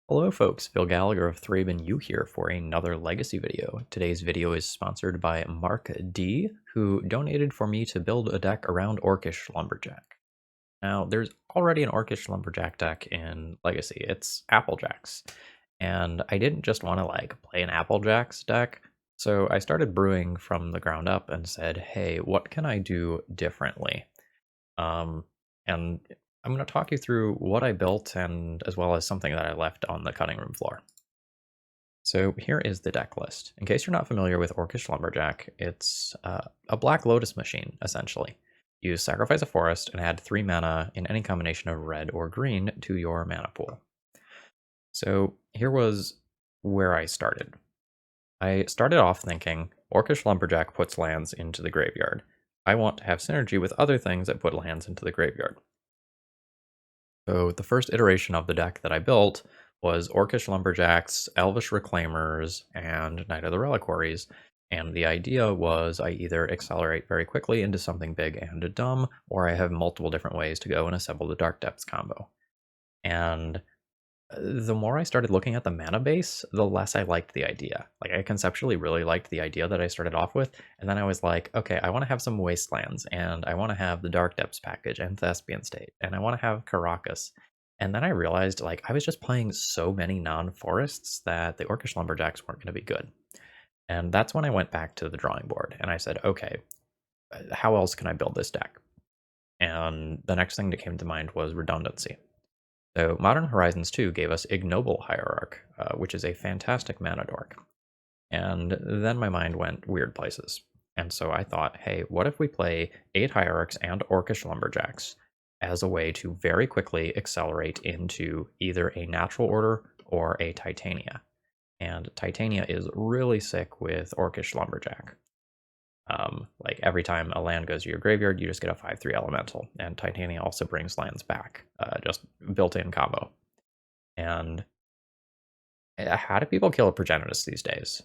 Hello folks, Phil Gallagher of ThrabenU here for another Legacy video. Today's video is sponsored by Mark D, who donated for me to build a deck around Orcish Lumberjack. Now, there's already an Orcish Lumberjack deck in Legacy, it's Applejacks. And I didn't just want to play an Applejacks deck, so I started brewing from the ground up and said, hey, what can I do differently? And I'm going to talk you through what I built and as well as something that I left on the cutting room floor. So here is the deck list. In case you're not familiar with Orcish Lumberjack, it's a Black Lotus machine, essentially. You sacrifice a forest and add 3 mana in any combination of red or green to your mana pool. So here was where I started. I started off thinking, Orcish Lumberjack puts lands into the graveyard. I want to have synergy with other things that put lands into the graveyard. So the first iteration of the deck that I built was Orcish Lumberjacks, Elvish Reclaimers, and Knight of the Reliquaries. And the idea was I either accelerate very quickly into something big and dumb, or I have multiple different ways to go and assemble the Dark Depths combo. And the more I started looking at the mana base, the less I liked the idea. I conceptually really liked the idea that I started off with, and then I was like, okay, I want to have some Wastelands, and I want to have the Dark Depths package, and Thespian State, and I want to have Caracas. And then I realized, I was just playing so many non-forests that the Orcish Lumberjacks weren't going to be good. And that's when I went back to the drawing board, and I said, okay, how else can I build this deck? And the next thing that came to mind was redundancy. So Modern Horizons 2 gave us Ignoble Hierarch, which is a fantastic mana dork. And then my mind went weird places. And so I thought, hey, what if we play 8 Hierarchs and Orcish Lumberjacks as a way to very quickly accelerate into either a natural order or a Titania. And Titania is really sick with Orcish Lumberjack. Every time a land goes to your graveyard, you just get a 5/3 elemental, and Titania also brings lands back, just built-in combo. And how do people kill a Progenitus these days?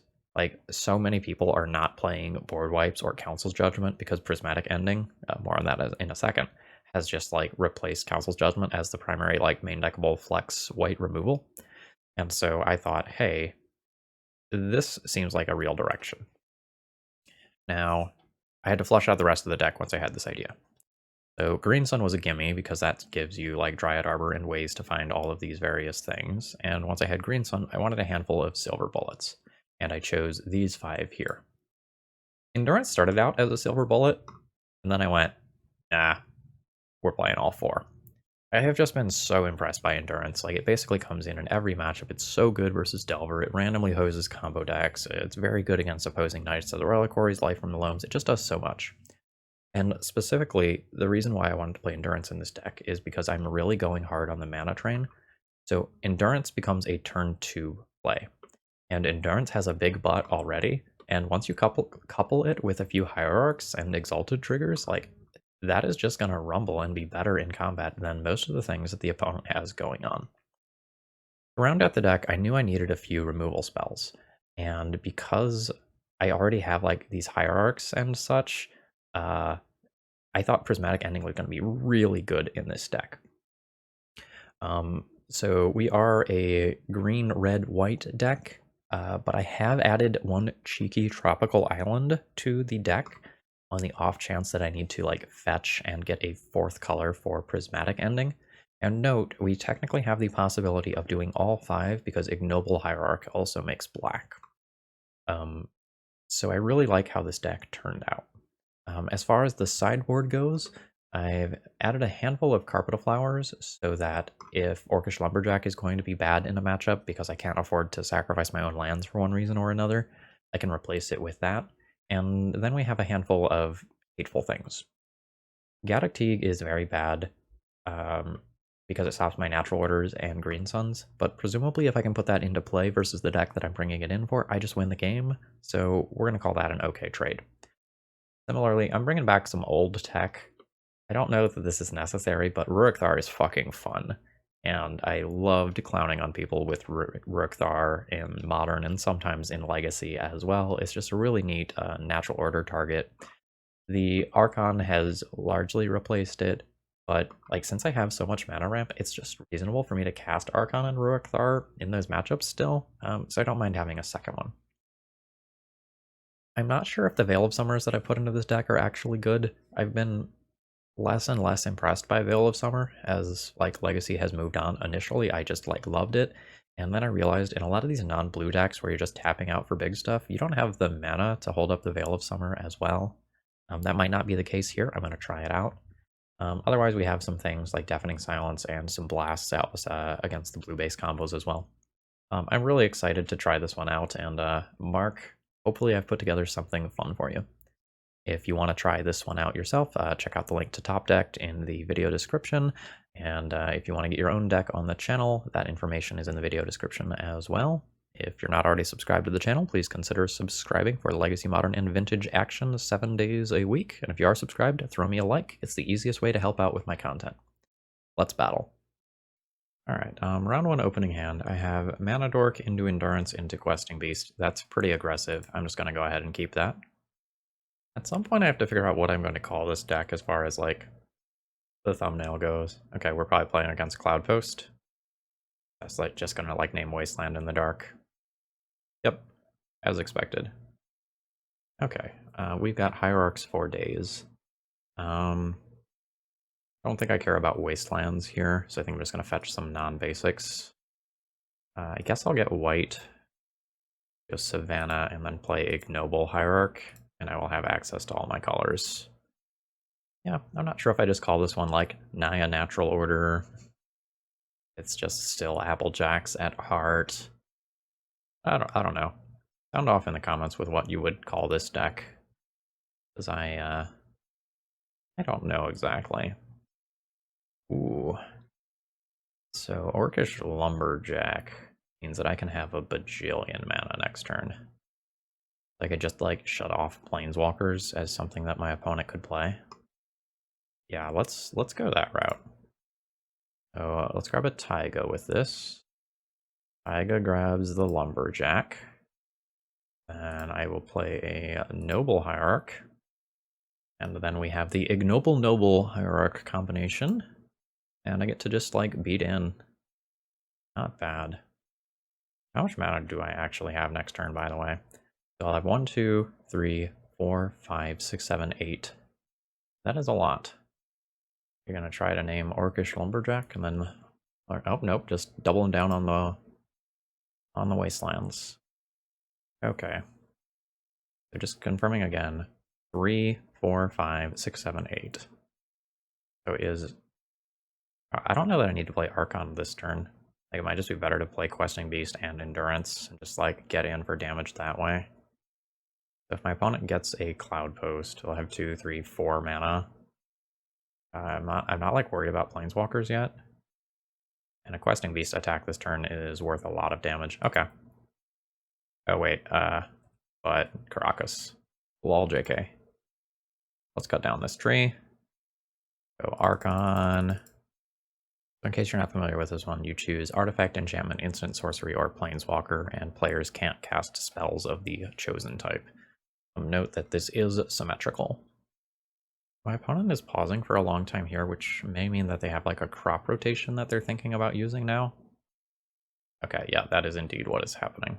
So many people are not playing board wipes or Council's Judgment because Prismatic Ending, more on that in a second, has just replaced Council's Judgment as the primary main deckable flex white removal. And so I thought, hey, this seems like a real direction. Now, I had to flush out the rest of the deck once I had this idea. So Green Sun was a gimme because that gives you Dryad Arbor and ways to find all of these various things. And once I had Green Sun, I wanted a handful of silver bullets. And I chose these 5 here. Endurance started out as a silver bullet, and then I went, nah, we're playing all 4. I have just been so impressed by Endurance. It basically comes in every matchup. It's so good versus Delver. It randomly hoses combo decks. It's very good against opposing Knights of the Reliquaries, Life from the Loams. It just does so much. And specifically, the reason why I wanted to play Endurance in this deck is because I'm really going hard on the mana train. So Endurance becomes a turn 2 play. And Endurance has a big butt already. And once you couple it with a few Hierarchs and Exalted triggers, that is just going to rumble and be better in combat than most of the things that the opponent has going on. To round out the deck, I knew I needed a few removal spells. And because I already have these Hierarchs and such, I thought Prismatic Ending was going to be really good in this deck. So we are a green, red, white deck, but I have added one cheeky tropical island to the deck on the off chance that I need to fetch and get a 4th color for Prismatic Ending. And note, we technically have the possibility of doing all 5 because Ignoble Hierarch also makes black. So I really like how this deck turned out. As far as the sideboard goes, I've added a handful of Carpet of Flowers so that if Orcish Lumberjack is going to be bad in a matchup because I can't afford to sacrifice my own lands for one reason or another, I can replace it with that. And then we have a handful of hateful things. Gaddock Teague is very bad because it stops my natural orders and Green Suns, but presumably if I can put that into play versus the deck that I'm bringing it in for, I just win the game, so we're going to call that an okay trade. Similarly, I'm bringing back some old tech. I don't know that this is necessary, but Ruric Thar is fucking fun. And I loved clowning on people with Ruric Thar in Modern and sometimes in Legacy as well. It's just a really neat natural order target. The Archon has largely replaced it, But like since I have so much mana ramp, it's just reasonable for me to cast Archon and Ruach Thar in those matchups still. So I don't mind having a second one. I'm not sure if the Veil of Summers that I put into this deck are actually good. I've been less and less impressed by Veil of Summer as like Legacy has moved on. Initially, I just like loved it, and then I realized in a lot of these non-blue decks where you're just tapping out for big stuff, you don't have the mana to hold up the Veil of Summer as well. That might not be the case here. I'm going to try it out. Otherwise, we have some things like Deafening Silence and some blasts out against the blue base combos as well. I'm really excited to try this one out, and Mark, hopefully I've put together something fun for you. If you want to try this one out yourself, check out the link to Top Deck in the video description. And if you want to get your own deck on the channel, that information is in the video description as well. If you're not already subscribed to the channel, please consider subscribing for Legacy, Modern, and Vintage action 7 days a week. And if you are subscribed, throw me a like. It's the easiest way to help out with my content. Let's battle. Alright, round 1 opening hand. I have Mana Dork into Endurance into Questing Beast. That's pretty aggressive. I'm just going to go ahead and keep that. At some point I have to figure out what I'm going to call this deck as far as like the thumbnail goes. Okay, we're probably playing against Cloudpost. That's like just going to like name Wasteland in the Dark. Yep, as expected. Okay, we've got Hierarchs for days. I don't think I care about Wastelands here, so I think I'm just going to fetch some non-basics. I guess I'll get white, go Savannah, and then play Ignoble Hierarch, and I will have access to all my colors. Yeah, I'm not sure if I just call this one like Naya Natural Order. It's just still Applejacks at heart. I don't know. Sound off in the comments with what you would call this deck, because I don't know exactly. Ooh. So Orcish Lumberjack means that I can have a bajillion mana next turn. I could just like shut off Planeswalkers as something that my opponent could play. Yeah, let's go that route. So let's grab a Taiga with this. Taiga grabs the Lumberjack. And I will play a Noble Hierarch. And then we have the Ignoble Noble Hierarch combination. And I get to just like beat in. Not bad. How much mana do I actually have next turn, by the way? So I'll have 1, 2, 3, 4, 5, 6, 7, 8. That is a lot. You're gonna try to name Orcish Lumberjack and then, oh nope, just doubling down on the Wastelands. Okay. So just confirming again. 3, 4, 5, 6, 7, 8. So I don't know that I need to play Archon this turn. Like it might just be better to play Questing Beast and Endurance and just like get in for damage that way. So if my opponent gets a Cloudpost, he'll have 2, 3, 4 mana. I'm not like worried about Planeswalkers yet. And a Questing Beast attack this turn is worth a lot of damage. Okay. Oh wait, but Caracas. Lol JK. Let's cut down this tree. Go Archon. In case you're not familiar with this one, you choose Artifact, Enchantment, Instant, Sorcery, or Planeswalker, and players can't cast spells of the chosen type. Note that this is symmetrical. My opponent is pausing for a long time here, which may mean that they have like a crop rotation that they're thinking about using now. Okay, yeah, that is indeed what is happening.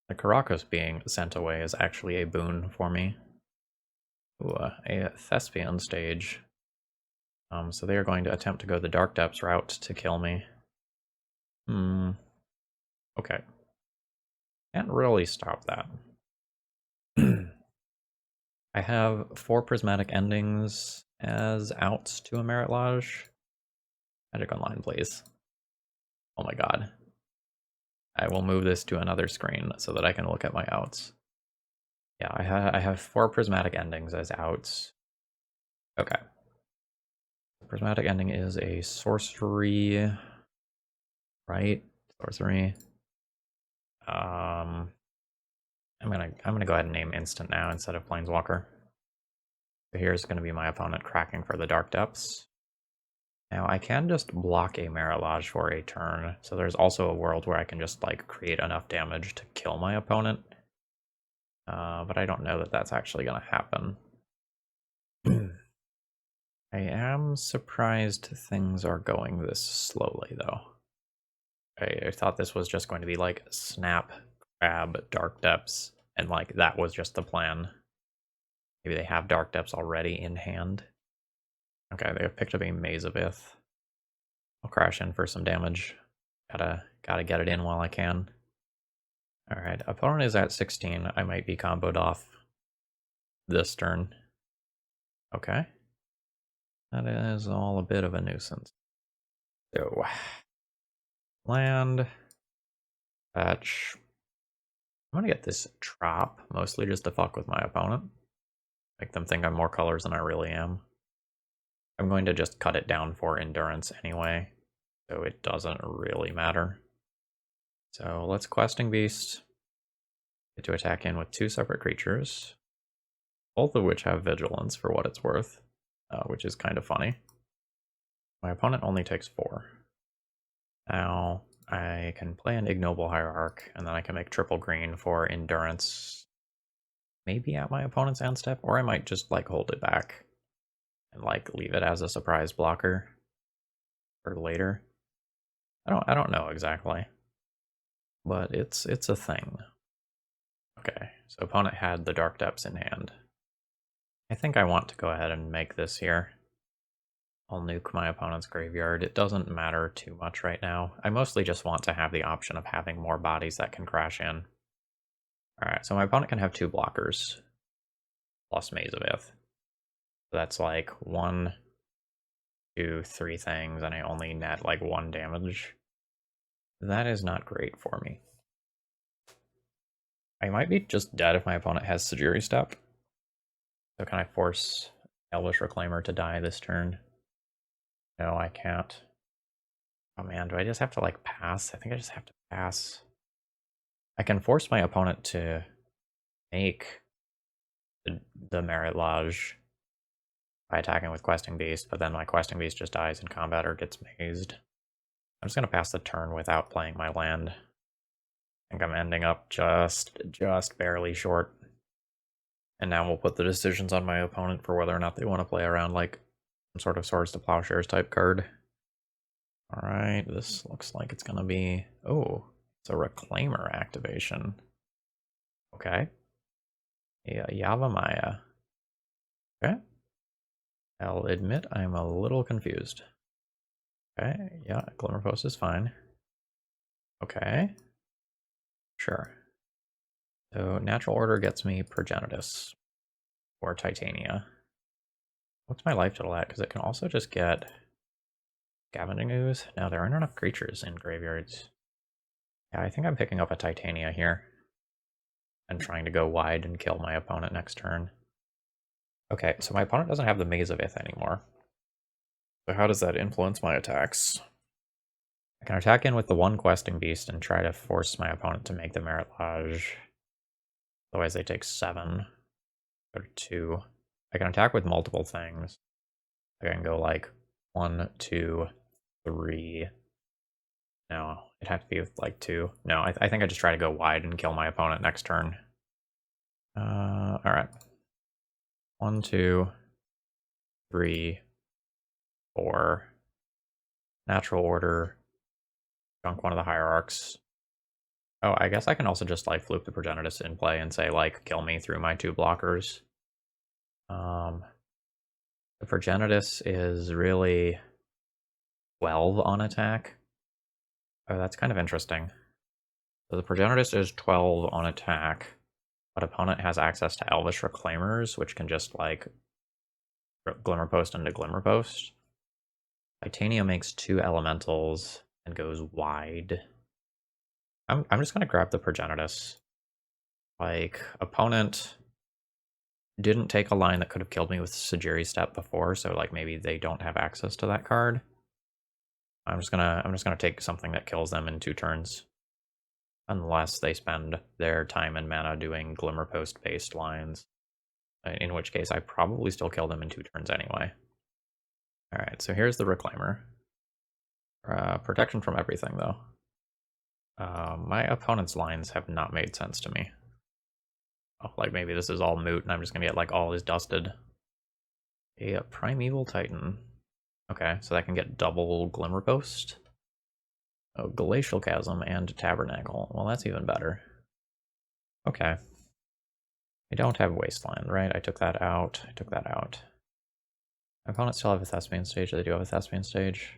The Caracas being sent away is actually a boon for me. Ooh, a Thespian stage. So they are going to attempt to go the Dark Depths route to kill me. Okay. Can't really stop that. I have 4 Prismatic Endings as outs to a Merit Lodge. Magic Online, please. Oh my god. I will move this to another screen so that I can look at my outs. Yeah, I have 4 Prismatic Endings as outs. Okay. Prismatic Ending is a sorcery, right? Sorcery. I'm gonna go ahead and name Instant now instead of Planeswalker. So here's gonna be my opponent cracking for the Dark Depths. Now I can just block a Merit Lodge for a turn, so there's also a world where I can just like create enough damage to kill my opponent. But I don't know that that's actually gonna happen. I am surprised things are going this slowly, though. I thought this was just going to be like snap, grab, dark depths, and like that was just the plan. Maybe they have dark depths already in hand. Okay, they have picked up a Maze of Ith. I'll crash in for some damage. Gotta get it in while I can. Alright, opponent is at 16. I might be comboed off this turn. Okay. That is all a bit of a nuisance. So, land, fetch. I'm gonna get this Trop, mostly just to fuck with my opponent. Make them think I'm more colors than I really am. I'm going to just cut it down for endurance anyway, so it doesn't really matter. So let's Questing Beast. Get to attack in with 2 separate creatures, both of which have Vigilance for what it's worth, which is kind of funny. My opponent only takes 4. Now I can play an Ignoble Hierarch, and then I can make triple green for endurance, maybe at my opponent's end step, or I might just like hold it back and like leave it as a surprise blocker for later. I don't know exactly, but it's a thing. Okay, so opponent had the Dark Depths in hand. I think I want to go ahead and make this here. I'll nuke my opponent's graveyard. It doesn't matter too much right now. I mostly just want to have the option of having more bodies that can crash in. Alright, so my opponent can have 2 blockers, plus Maze of Ith. So that's like 1, 2, 3 things, and I only net like 1 damage. That is not great for me. I might be just dead if my opponent has Sajiri Step. So can I force Elvish Reclaimer to die this turn? No, I can't. Oh man, do I just have to like pass? I think I just have to pass. I can force my opponent to make the Merit Lodge by attacking with Questing Beast, but then my Questing Beast just dies in combat or gets mazed. I'm just going to pass the turn without playing my land. I think I'm ending up just barely short. And now we'll put the decisions on my opponent for whether or not they want to play around like some sort of Swords to Plowshares type card. Alright, this looks like it's going to be... Oh, it's a Reclaimer activation. Okay. Yeah, Yavimaya. Okay. I'll admit I'm a little confused. Okay, yeah, Glimmerpost is fine. Okay. Sure. So Natural Order gets me Progenitus or Titania. What's my life total at? Because it can also just get Scavenging Ooze. Now there aren't enough creatures in graveyards. Yeah, I think I'm picking up a Titania here and trying to go wide and kill my opponent next turn. Okay, so my opponent doesn't have the Maze of Ith anymore. So how does that influence my attacks? I can attack in with the 1 Questing Beast and try to force my opponent to make the Merit Lodge. Otherwise they take 7. Go to 2. I can attack with multiple things. I can go like 1, 2, 3. No, it'd have to be with like 2. No, I think I just try to go wide and kill my opponent next turn. Alright. 1, 2, 3, 4. Natural Order. Junk one of the Hierarchs. Oh, I guess I can also just like fluke the Progenitus in play and say like kill me through my 2 blockers. The Progenitus is really 12 on attack. Oh, that's kind of interesting. So the Progenitus is 12 on attack, but opponent has access to Elvish Reclaimers, which can just like Glimmerpost into Glimmerpost. Titania makes 2 elementals and goes wide. I'm just gonna grab the Progenitus. Like, opponent didn't take a line that could have killed me with Sajiri Step before, so like maybe they don't have access to that card. I'm just gonna take something that kills them in 2 turns. Unless they spend their time and mana doing Glimmerpost based lines. In which case I probably still kill them in 2 turns anyway. Alright, so here's the Reclaimer. Protection from everything though. My opponent's lines have not made sense to me. Oh, like maybe this is all moot and I'm just gonna get like all his dusted. A Primeval Titan. Okay, so that can get double Glimmer Post. Oh, Glacial Chasm and Tabernacle. Well, that's even better. Okay. I don't have Wasteland, right? I took that out. My opponents still have a Thespian stage. They do have a Thespian stage.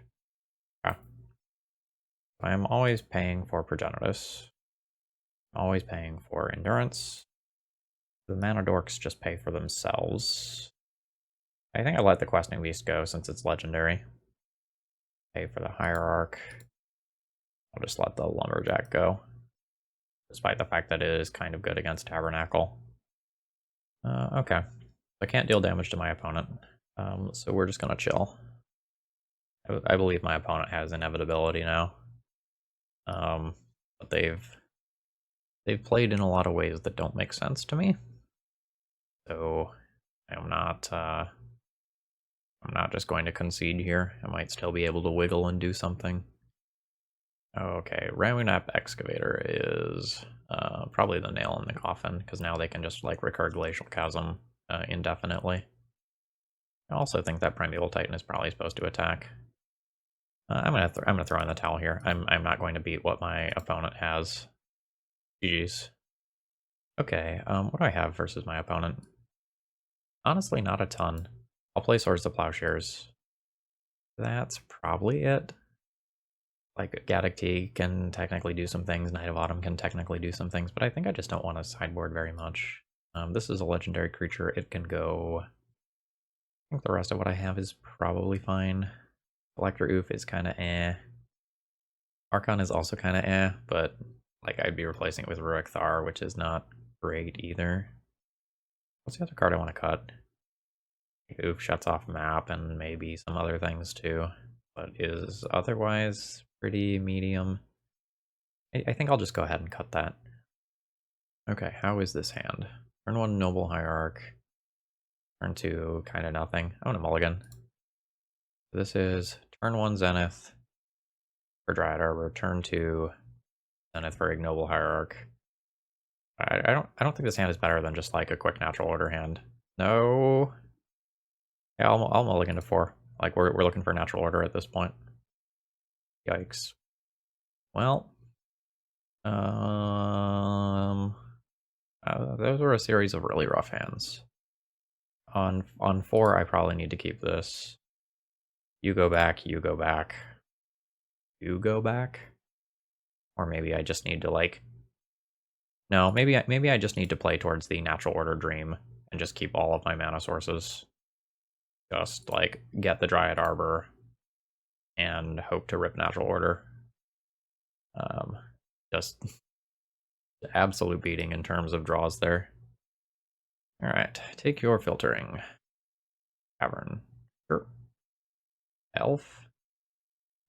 Okay. I am always paying for Progenitus. Always paying for Endurance. The Mana Dorks just pay for themselves. I think I let the Questing Beast go since it's legendary. Pay for the Hierarch. I'll just let the Lumberjack go. Despite the fact that it is kind of good against Tabernacle. Okay. I can't deal damage to my opponent. So we're just gonna chill. I believe my opponent has inevitability now. But they've played in a lot of ways that don't make sense to me. So I'm not just going to concede here. I might still be able to wiggle and do something. Okay, Ramunap Excavator is probably the nail in the coffin, because now they can just like recur Glacial Chasm indefinitely. I also think that Primeval Titan is probably supposed to attack. I'm gonna throw in the towel here. I'm not going to beat what my opponent has. GG's. Okay, what do I have versus my opponent? Honestly, not a ton. I'll play Swords to Plowshares. That's probably it. Like, Gaddock T can technically do some things, Knight of Autumn can technically do some things, but I think I just don't want to sideboard very much. This is a legendary creature. It can go... I think the rest of what I have is probably fine. Electro Oof is kind of eh. Archon is also kind of eh, but like I'd be replacing it with Rurik Thar, which is not great either. What's the other card I want to cut? Oof shuts off map and maybe some other things too, but is otherwise pretty medium. I think I'll just go ahead and cut that. Okay, how is this hand? Turn 1 Noble Hierarch. Turn 2 kind of nothing. I'm gonna mulligan. This is turn 1 Zenith for Dryad Arbor, turn 2 Zenith for Ignoble Hierarch. I don't think this hand is better than just like a quick natural order hand. No. Yeah, I'll mulligan to 4. Like we're looking for natural order at this point. Yikes. Well, those were a series of really rough hands. On 4, I probably need to keep this. You go back, you go back. You go back? Or maybe I just need to like... No, maybe I just need to play towards the natural order dream and just keep all of my mana sources. Just like get the Dryad Arbor and hope to rip natural order. Just absolute beating in terms of draws there. Alright, take your filtering. Cavern. Sure. Elf.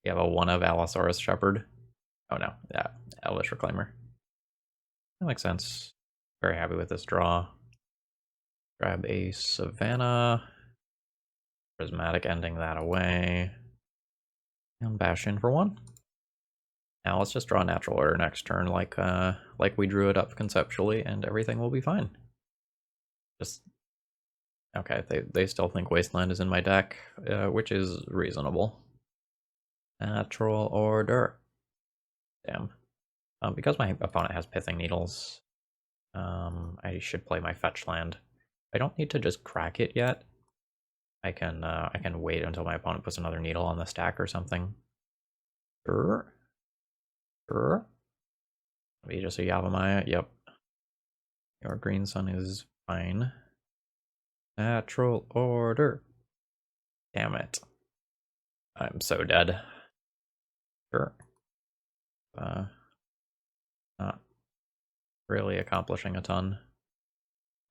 You have a 1 of Allosaurus Shepherd. Oh no, yeah, Elvish Reclaimer. That makes sense. Very happy with this draw. Grab a Savannah. Prismatic ending that away. And bash in for 1. Now let's just draw natural order next turn like we drew it up conceptually, and everything will be fine. Just okay, they still think Wasteland is in my deck, which is reasonable. Natural order. Damn. Because my opponent has Pithing Needles, I should play my fetch land. I don't need to just crack it yet. I can wait until my opponent puts another needle on the stack or something. Sure. Sure. Maybe just a Yavimaya. Yep. Your green sun is fine. Natural order. Damn it. I'm so dead. Sure. Not really accomplishing a ton.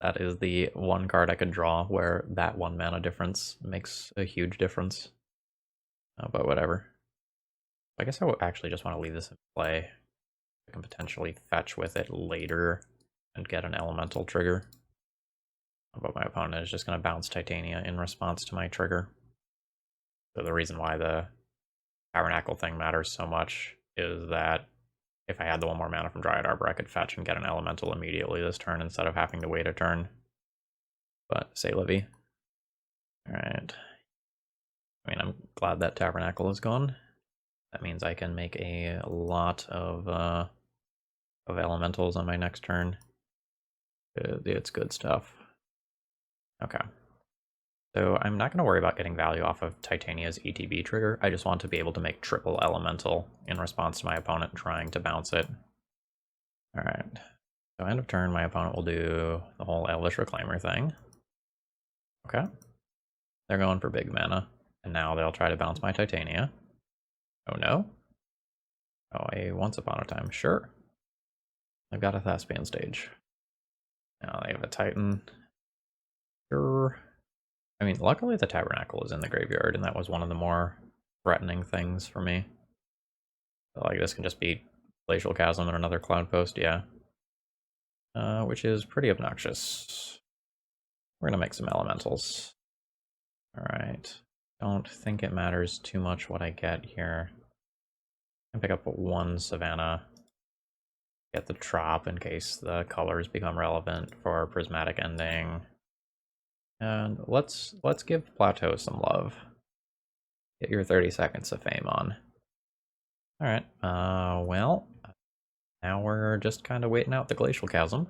That is the one card I could draw where that 1 mana difference makes a huge difference. But whatever. I guess I would actually just want to leave this in play. I can potentially fetch with it later and get an elemental trigger. But my opponent is just going to bounce Titania in response to my trigger. So the reason why the Tabernacle thing matters so much is that if I had the 1 more mana from Dryad Arbor, I could fetch and get an elemental immediately this turn instead of having to wait a turn. But say Livy. Alright. glad that Tabernacle is gone. That means I can make a lot of elementals on my next turn. It's good stuff. Okay. So I'm not going to worry about getting value off of Titania's ETB trigger. I just want to be able to make triple elemental in response to my opponent trying to bounce it. Alright. So end of turn, my opponent will do the whole Elvish Reclaimer thing. Okay. They're going for big mana. And now they'll try to bounce my Titania. Oh no. Oh, a Once Upon a Time. Sure. I've got a Thespian stage. Now they have a Titan. Sure. I mean, luckily the Tabernacle is in the graveyard, and that was one of the more threatening things for me. So, like, this can just be Glacial Chasm and another Cloudpost, yeah. Which is pretty obnoxious. We're gonna make some elementals. Alright. Don't think it matters too much what I get here. I can pick up one Savannah. Get the Trop in case the colors become relevant for Prismatic Ending. And let's give Plateau some love. Get your 30 seconds of fame on. Alright, well, now we're just kind of waiting out the Glacial Chasm.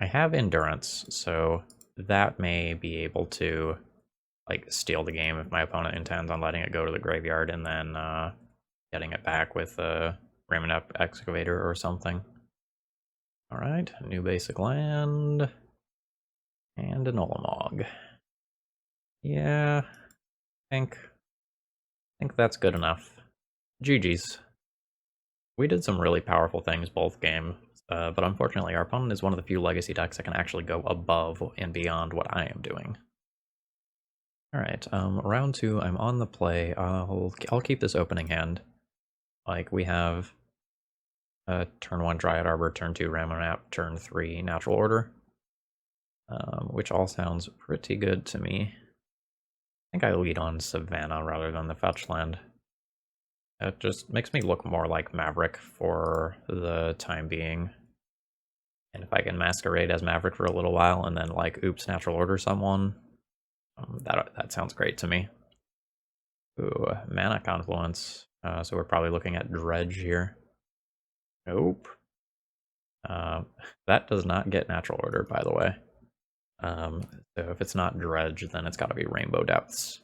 I have Endurance, so that may be able to, like, steal the game if my opponent intends on letting it go to the graveyard and then getting it back with a Ramunap Excavator or something. Alright, new basic land. And an Olamog. Yeah, I think that's good enough. GG's. We did some really powerful things both games, but unfortunately our opponent is one of the few legacy decks that can actually go above and beyond what I am doing. Alright, round 2, I'm on the play. I'll keep this opening hand. Like, we have turn 1 Dryad Arbor, turn 2 Ramunap, turn 3 Natural Order. Which all sounds pretty good to me. I think I lead on Savannah rather than the fetch land. It just makes me look more like Maverick for the time being. And if I can masquerade as Maverick for a little while and then, like, oops, Natural Order someone, that sounds great to me. Ooh, Mana Confluence. So we're probably looking at Dredge here. Nope. That does not get Natural Order, by the way. So if it's not Dredge, then it's got to be Rainbow Depths.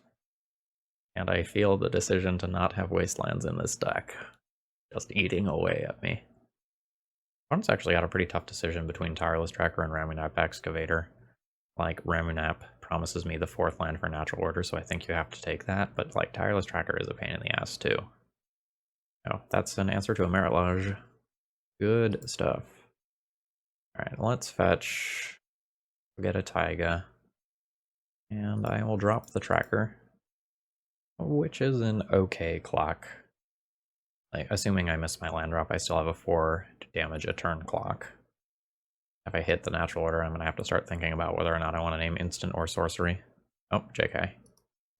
And I feel the decision to not have Wastelands in this deck just eating away at me. Opponent's actually got a pretty tough decision between Tireless Tracker and Ramunap Excavator. Like, Ramunap promises me the 4th land for Natural Order, so I think you have to take that, but, like, Tireless Tracker is a pain in the ass too. Oh, that's an answer to a Merilage. Good stuff. Alright, let's fetch. We'll get a Taiga. And I will drop the tracker, which is an okay clock. Like, assuming I miss my land drop, I still have a 4 damage a turn clock. If I hit the Natural Order, I'm going to have to start thinking about whether or not I want to name instant or sorcery. Oh, JK.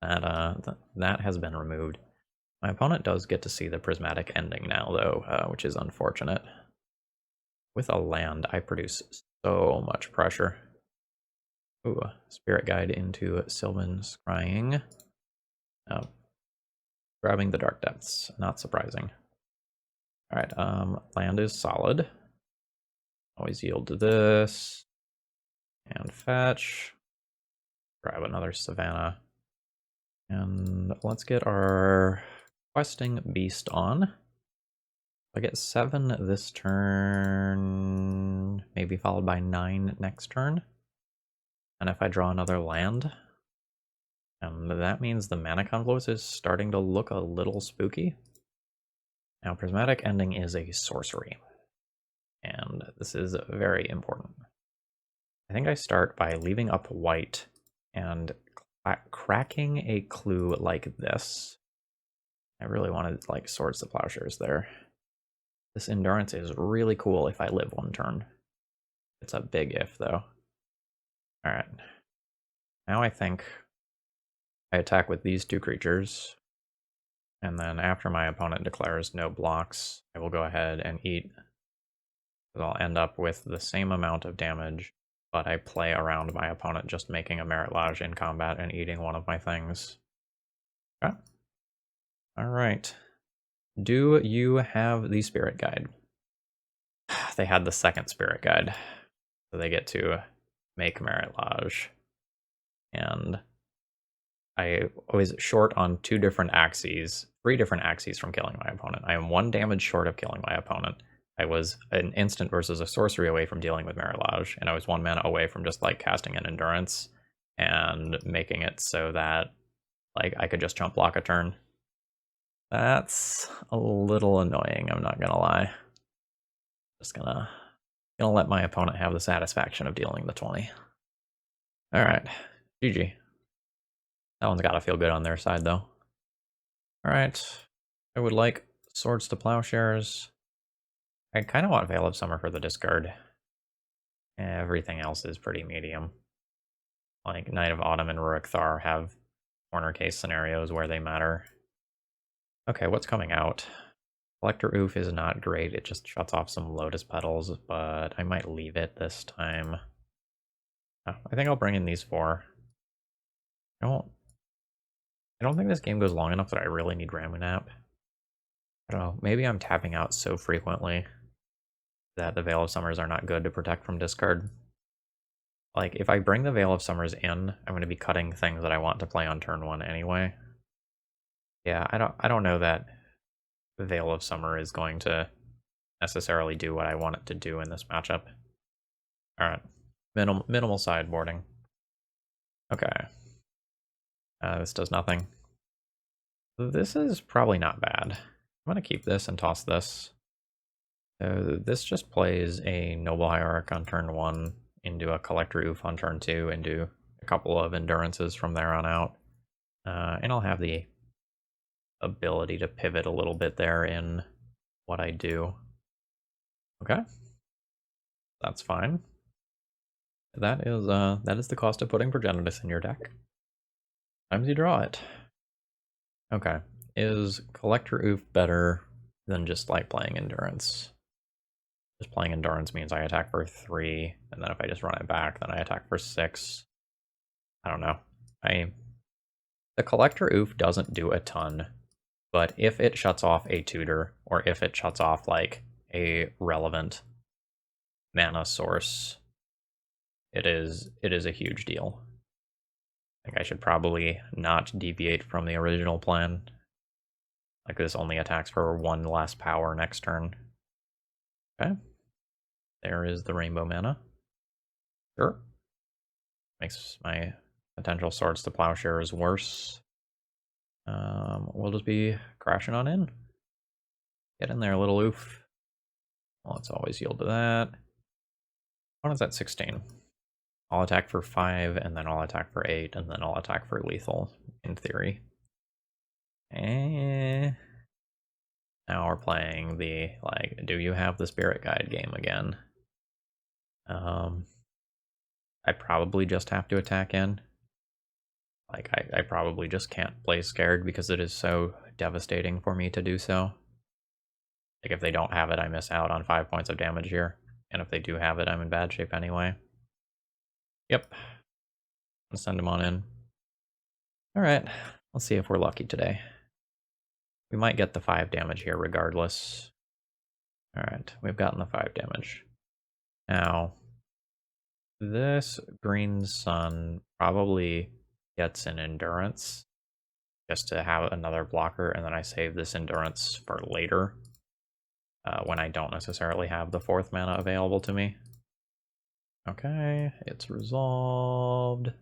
That has been removed. My opponent does get to see the Prismatic Ending now, though, which is unfortunate. With a land, I produce so much pressure. Ooh, Spirit Guide into Sylvan Scrying. Oh, grabbing the Dark Depths, not surprising. Alright, land is solid. Always yield to this. And fetch. Grab another Savannah. And let's get our questing beast on. I get 7 this turn, maybe followed by 9 next turn. And if I draw another land, and that means the Mana Confluence is starting to look a little spooky. Now, Prismatic Ending is a sorcery, and this is very important. I think I start by leaving up white and cracking a clue like this. I really wanted, like, Swords to Plowshares there. This Endurance is really cool if I live 1 turn. It's a big if, though. Alright. Now I think I attack with these 2 creatures, and then after my opponent declares no blocks, I will go ahead and eat. I'll end up with the same amount of damage, but I play around my opponent just making a Merit Lodge in combat and eating one of my things. Okay. All right. Do you have the spirit guide? They had the second spirit guide, so they get to make Merit Lodge. And I was short on 2 different axes, 3 different axes from killing my opponent. I am 1 damage short of killing my opponent. I was an instant versus a sorcery away from dealing with Merit Lodge, and I was 1 mana away from just like casting an Endurance and making it so that like I could just jump block a turn. That's a little annoying, I'm not gonna lie. Just gonna let my opponent have the satisfaction of dealing the 20. Alright, GG. That one's gotta feel good on their side though. Alright, I would like Swords to Plowshares. I kind of want Veil of Summer for the discard. Everything else is pretty medium. Like Knight of Autumn and Rurik Thar have corner case scenarios where they matter. Okay, what's coming out? Collector Oof is not great, it just shuts off some Lotus Petals, but I might leave it this time. Oh, I think I'll bring in these 4. I don't think this game goes long enough that I really need Ramunap. I don't know, maybe I'm tapping out so frequently that the Veil of Summers are not good to protect from discard. Like, if I bring the Veil of Summers in, I'm going to be cutting things that I want to play on turn 1 anyway. Yeah, I don't know that the Veil of Summer is going to necessarily do what I want it to do in this matchup. Alright, minimal sideboarding. Okay. This does nothing. This is probably not bad. I'm going to keep this and toss this. So this just plays a Noble Hierarch on turn 1, into a Collector Oof on turn 2, into a couple of Endurances from there on out. And I'll have the ability to pivot a little bit there in what I do. Okay. That's fine. That is the cost of putting Progenitus in your deck. Sometimes you draw it. Okay. Is Collector Oof better than just like playing Endurance? Just playing Endurance means I attack for 3, and then if I just run it back, then I attack for 6. I don't know. The Collector Oof doesn't do a ton, but if it shuts off a tutor, or if it shuts off like a relevant mana source, it is a huge deal. I think I should probably not deviate from the original plan. Like this only attacks for 1 less power next turn. Okay. There is the rainbow mana. Sure. Makes my potential Swords to Plowshares worse. We'll just be crashing on in. Get in there, little oof. Well, let's always yield to that. What is that, 16? I'll attack for 5, and then I'll attack for 8, and then I'll attack for lethal, in theory. Now we're playing the, like, do you have the Spirit Guide game again? I probably just have to attack in. Like, I probably just can't play scared because it is so devastating for me to do so. Like, if they don't have it, I miss out on 5 points of damage here. And if they do have it, I'm in bad shape anyway. Yep. Let's send them on in. Alright, let's see if we're lucky today. We might get the 5 damage here regardless. Alright, we've gotten the 5 damage. Now, this green sun probably gets an endurance just to have another blocker, and then I save this endurance for later when I don't necessarily have the 4th mana available to me. Okay, it's resolved.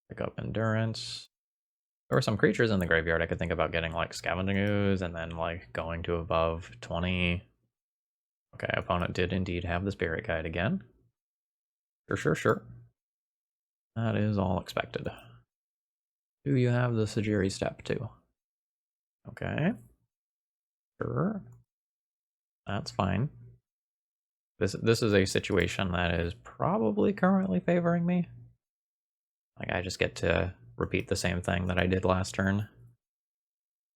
Pick up endurance. There were some creatures in the graveyard I could think about getting, like Scavenging Ooze, and then like going to above 20. Okay, opponent did indeed have the Spirit Guide again. Sure. That is all expected. Do you have the Sajiri Step too? Okay. Sure. That's fine. This is a situation that is probably currently favoring me. Like, I just get to repeat the same thing that I did last turn.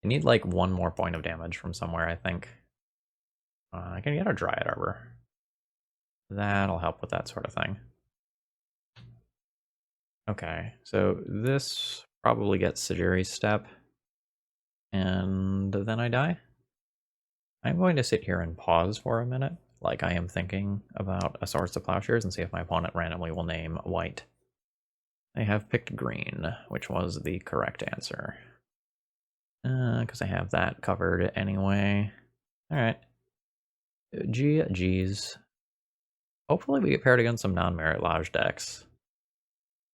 I need like 1 more point of damage from somewhere, I think. I can get a Dryad Arbor. That'll help with that sort of thing. Okay, so this probably gets Sajiri's Step. And then I die. I'm going to sit here and pause for a minute, like I am thinking about a Swords to Plowshares, and see if my opponent randomly will name white. I have picked green, which was the correct answer. Because I have that covered anyway. Alright. GG's. Hopefully we get paired against some non-merit lodge decks.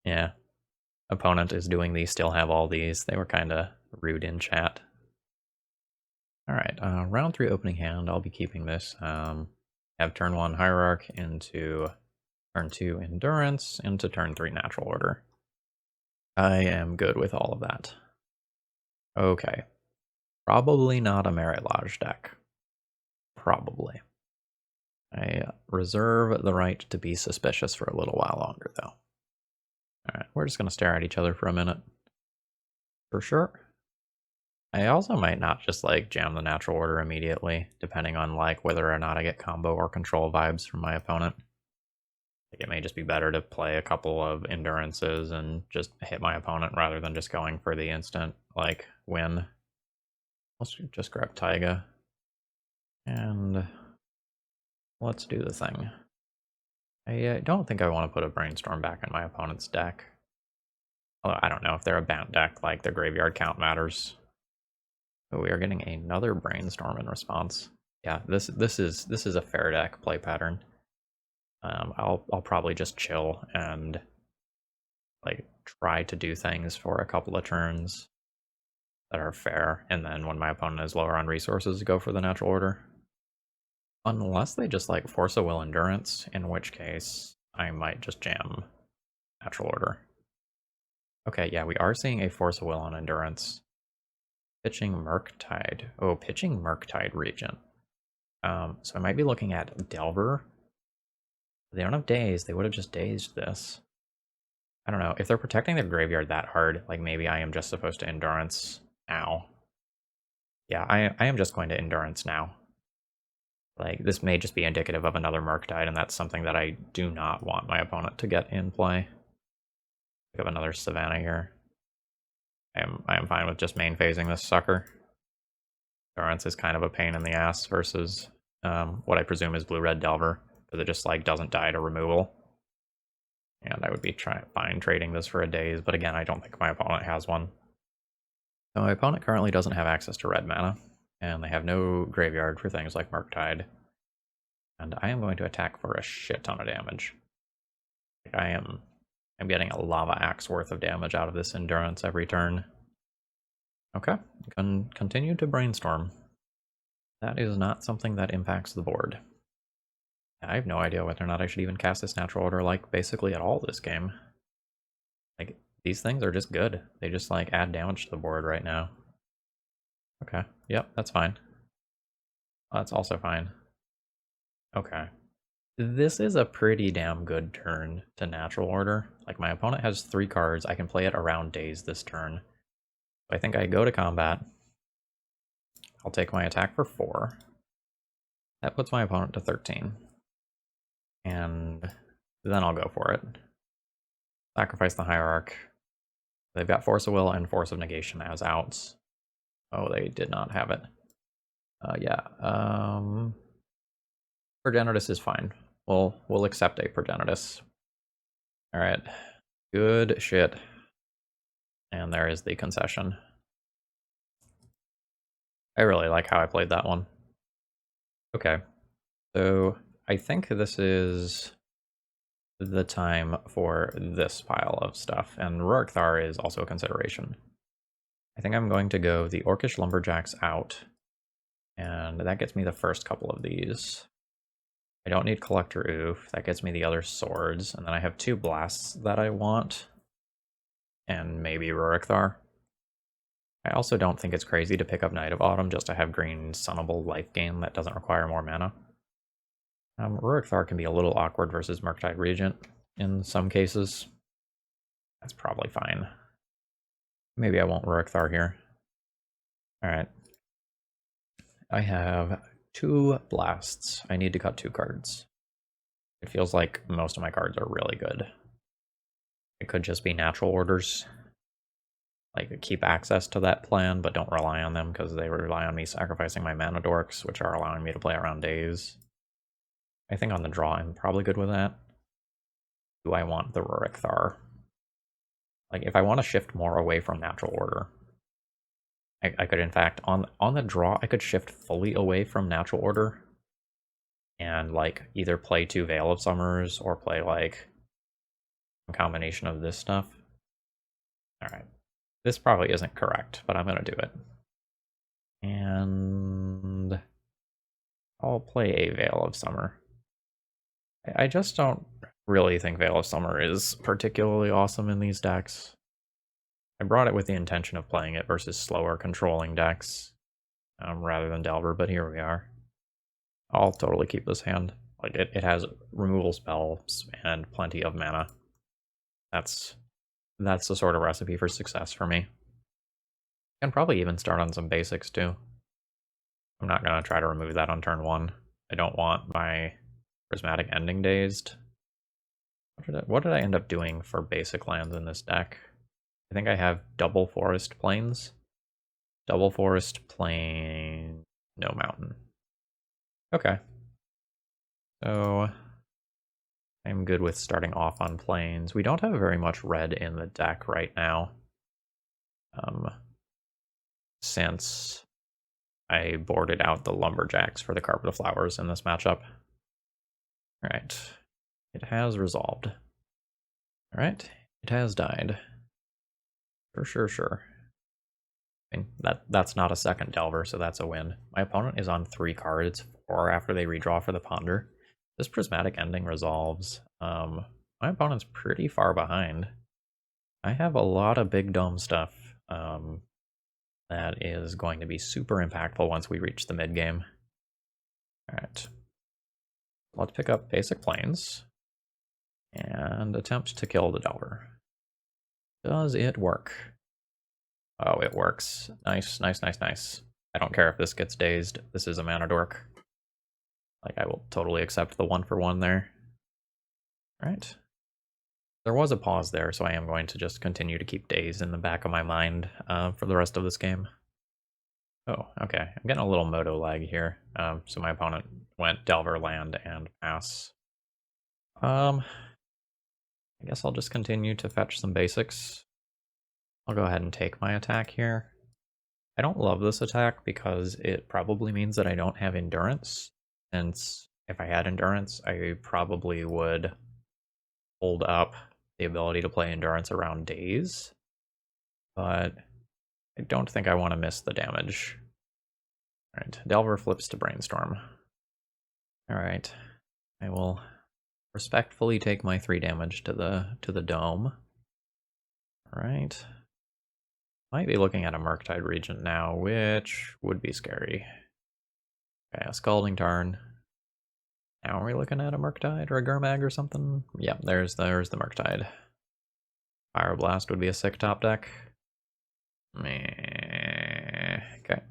Yeah. Opponent is doing these, still have all these. They were kind of rude in chat. Alright, round 3 opening hand, I'll be keeping this. Have turn 1 Hierarch into turn 2 Endurance into turn 3 Natural Order. I am good with all of that. Okay. Probably not a Merit Lodge deck. Probably. I reserve the right to be suspicious for a little while longer, though. Alright, we're just going to stare at each other for a minute. For sure. I also might not just like jam the Natural Order immediately, depending on like whether or not I get combo or control vibes from my opponent. Like, it may just be better to play a couple of Endurances and just hit my opponent rather than just going for the instant like win. Let's just grab Taiga. And let's do the thing. I don't think I want to put a Brainstorm back in my opponent's deck. Although I don't know if they're a Bant deck, like their graveyard count matters. But we are getting another Brainstorm in response. Yeah, this is a fair deck play pattern. I'll probably just chill and like try to do things for a couple of turns that are fair, and then when my opponent is lower on resources, go for the Natural Order. Unless they just like force a will Endurance, in which case I might just jam Natural Order. Okay, yeah, we are seeing a force a will on Endurance. Pitching Murktide. Oh, pitching Murktide Regent. So I might be looking at Delver. They don't have daze, they would have just dazed this. I don't know, if they're protecting their graveyard that hard, like maybe I am just supposed to Endurance now. Yeah, I am just going to Endurance now. Like, this may just be indicative of another Murktide, and that's something that I do not want my opponent to get in play. Pick up another Savannah here. I am fine with just main phasing this sucker. Endurance is kind of a pain in the ass versus what I presume is blue-red Delver, because it just like doesn't die to removal. And I would be fine trading this for a daze, but again, I don't think my opponent has one. So my opponent currently doesn't have access to red mana, and they have no graveyard for things like Murktide. And I am going to attack for a shit ton of damage. Like I'm getting a Lava Axe worth of damage out of this Endurance every turn. Okay, continue to Brainstorm. That is not something that impacts the board. I have no idea whether or not I should even cast this Natural Order like basically at all this game. Like, these things are just good. They just like add damage to the board right now. Okay, yep, that's fine. That's also fine. Okay. This is a pretty damn good turn to Natural Order. Like, my opponent has 3 cards. I can play it around daze this turn. So I think I go to combat. I'll take my attack for 4. That puts my opponent to 13. And then I'll go for it. Sacrifice the Hierarch. They've got Force of Will and Force of Negation as outs. Oh, they did not have it. Yeah. Progenitus is fine. We'll accept a Progenitus. Alright. Good shit. And there is the concession. I really like how I played that one. Okay. So I think this is the time for this pile of stuff, and Rorikthar is also a consideration. I think I'm going to go the Orcish Lumberjacks out, and that gets me the first couple of these. I don't need Collector Oof, that gets me the other swords, and then I have 2 blasts that I want, and maybe Rorikthar. I also don't think it's crazy to pick up Knight of Autumn just to have green Sunnable life gain that doesn't require more mana. Rorikthar can be a little awkward versus Murktide Regent in some cases. That's probably fine. Maybe I won't Rorikthar here. Alright. I have 2 blasts. I need to cut 2 cards. It feels like most of my cards are really good. It could just be natural orders. like keep access to that plan, but don't rely on them because they rely on me sacrificing my mana dorks, which are allowing me to play around days. I think on the draw I'm probably good with that. Do I want the Rurik Thar? Like if I want to shift more away from natural order, I could in fact on the draw I could shift fully away from natural order and like either play 2 Veil of Summers or play like a combination of this stuff. Alright. This probably isn't correct, but I'm gonna do it. And I'll play a Veil of Summer. I just don't really think Veil of Summer is particularly awesome in these decks. I brought it with the intention of playing it versus slower controlling decks rather than Delver, but here we are. I'll totally keep this hand. Like it has removal spells and plenty of mana. That's the sort of recipe for success for me. Can probably even start on some basics too. I'm not gonna try to remove that on turn 1. I don't want my Prismatic Ending dazed. What did I end up doing for basic lands in this deck? I think I have double Forest Plains. Double Forest Plain, no mountain. Okay. So I'm good with starting off on plains. We don't have very much red in the deck right now. Since I boarded out the Lumberjacks for the Carpet of Flowers in this matchup. Alright. It has resolved. Alright. It has died. Sure. I mean, that's not a second Delver, so that's a win. My opponent is on 3 cards, 4 after they redraw for the Ponder. This Prismatic Ending resolves. My opponent's pretty far behind. I have a lot of big dome stuff that is going to be super impactful once we reach the mid game. Alright. Let's pick up basic plains and attempt to kill the Delver. Does it work? Oh, it works. Nice. I don't care if this gets dazed. This is a mana dork. Like, I will totally accept the 1-for-1 there. Alright. There was a pause there, so I am going to just continue to keep dazed in the back of my mind for the rest of this game. Oh, okay. I'm getting a little moto lag here. So my opponent went Delver, land, and pass. I guess I'll just continue to fetch some basics. I'll go ahead and take my attack here. I don't love this attack because it probably means that I don't have endurance. Since if I had endurance, I probably would hold up the ability to play endurance around days. But I don't think I want to miss the damage. Alright, Delver flips to Brainstorm. Alright, I will respectfully take my 3 damage to the dome. Alright. Might be looking at a Murktide Regent now, which would be scary. Okay, a Scalding Tarn. Now are we looking at a Murktide or a Gurmag or something? Yep, there's the Murktide. Pyroblast would be a sick top deck. Meh. Okay.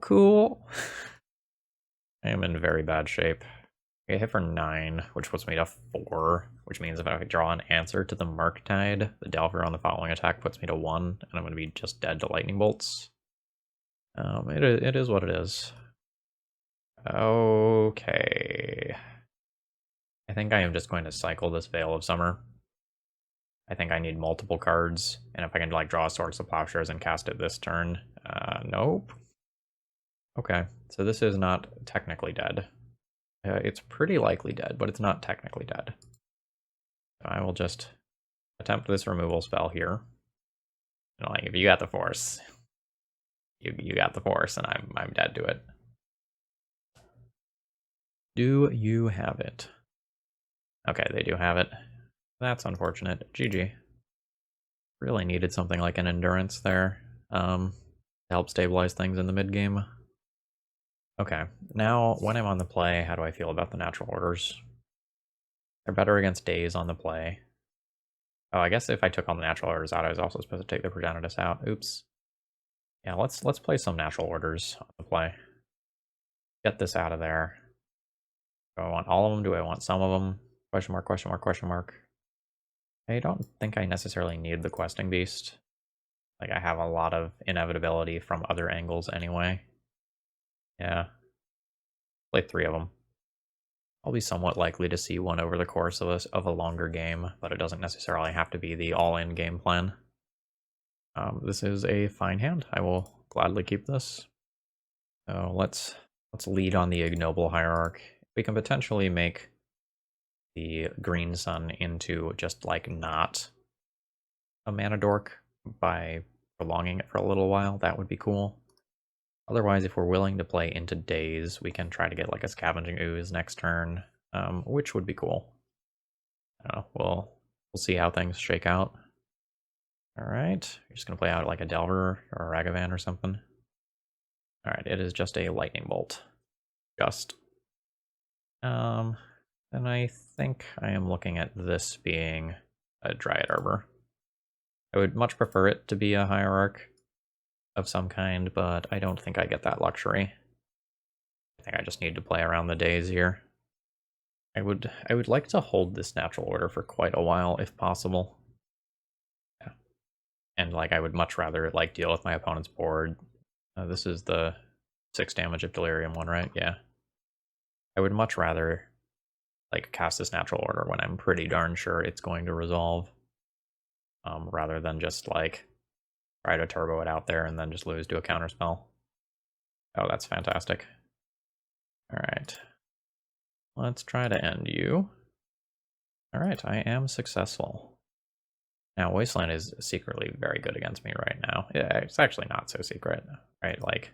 Cool. I am in very bad shape. I hit for 9, which puts me to 4, which means if I draw an answer to the Murktide, the Delver on the following attack puts me to 1, and I'm going to be just dead to Lightning Bolts. It is what it is. Okay. I think I am just going to cycle this Veil of Summer. I think I need multiple cards, and if I can like draw Swords of Plowshares and cast it this turn, nope. Okay, so this is not technically dead. It's pretty likely dead, but it's not technically dead. So I will just attempt this removal spell here. You know, like if you got the force, you got the force, and I'm dead to it. Do you have it? Okay, they do have it. That's unfortunate. GG. Really needed something like an endurance there to help stabilize things in the mid game. Okay, now when I'm on the play, how do I feel about the natural orders? They're better against days on the play. Oh, I guess if I took all the natural orders out, I was also supposed to take the Progenitus out. Oops. Yeah, let's play some natural orders on the play. Get this out of there. Do I want all of them? Do I want some of them? Question mark, question mark, question mark. I don't think I necessarily need the Questing Beast. Like, I have a lot of inevitability from other angles anyway. Yeah. Play 3 of them. I'll be somewhat likely to see one over the course of a longer game, but it doesn't necessarily have to be the all-in game plan. This is a fine hand. I will gladly keep this. So let's lead on the Ignoble Hierarch. We can potentially make the green sun into just like not a mana dork by prolonging it for a little while. That would be cool. Otherwise, if we're willing to play into days, we can try to get like a Scavenging Ooze next turn, which would be cool. We'll see how things shake out. All right, you're just gonna play out like a Delver or a Ragavan or something. All right, it is just a Lightning Bolt. Just. And I think I am looking at this being a Dryad Arbor. I would much prefer it to be a Hierarch of some kind, but I don't think I get that luxury. I think I just need to play around the days here. I would like to hold this natural order for quite a while if possible. Yeah. And like I would much rather like deal with my opponent's board. This is the 6 damage of Delirium one, right? Yeah. I would much rather like cast this natural order when I'm pretty darn sure it's going to resolve. Rather than just like try to turbo it out there and then just lose to a counterspell. Oh, that's fantastic. Alright. Let's try to end you. Alright, I am successful. Now, Wasteland is secretly very good against me right now. Yeah, it's actually not so secret, right? Like,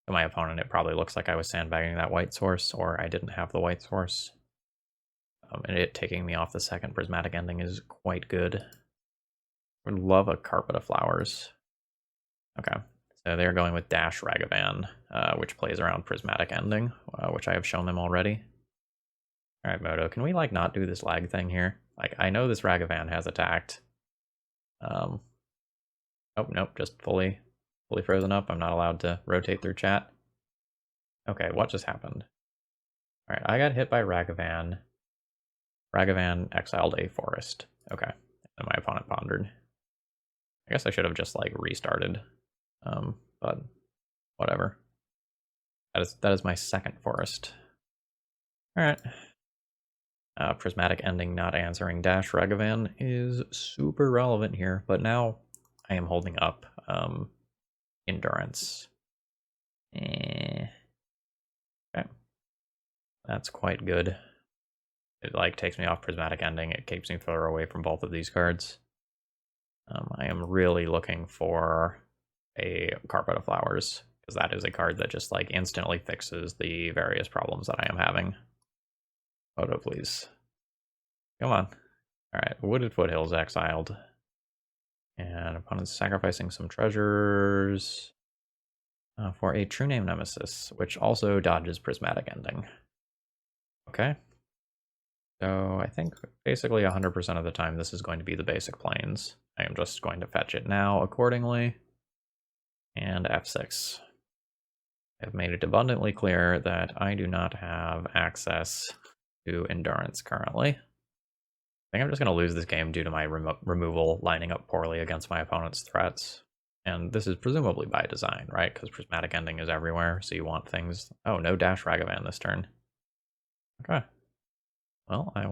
to my opponent, it probably looks like I was sandbagging that white source, or I didn't have the white source. And it taking me off the second prismatic ending is quite good. Would love a Carpet of Flowers. Okay, so they're going with Dash Ragavan, which plays around prismatic ending, which I have shown them already. All right, Moto, can we like not do this lag thing here? Like, I know this Ragavan has attacked. Oh nope, just fully frozen up. I'm not allowed to rotate through chat. Okay, what just happened? All right, I got hit by Ragavan. Ragavan exiled a forest. Okay, and my opponent pondered. I guess I should have just like restarted, but whatever. That is my second forest. All right. Prismatic ending not answering Dash Ragavan is super relevant here, but now I am holding up Endurance. Okay. That's quite good. It like takes me off Prismatic ending. It keeps me further away from both of these cards. I am really looking for a Carpet of Flowers, because that is a card that just like instantly fixes the various problems that I am having. Photo, please. Come on. Alright, Wooded Foothills exiled. And opponent's sacrificing some treasures for a True Name Nemesis, which also dodges Prismatic ending. Okay. So I think basically 100% of the time this is going to be the basic planes. I am just going to fetch it now accordingly. And F6. I've made it abundantly clear that I do not have access to Endurance currently. I think I'm just going to lose this game due to my removal lining up poorly against my opponent's threats. And this is presumably by design, right? Because Prismatic ending is everywhere, so you want things... Oh, no Dash Ragavan this turn. Okay. Well, I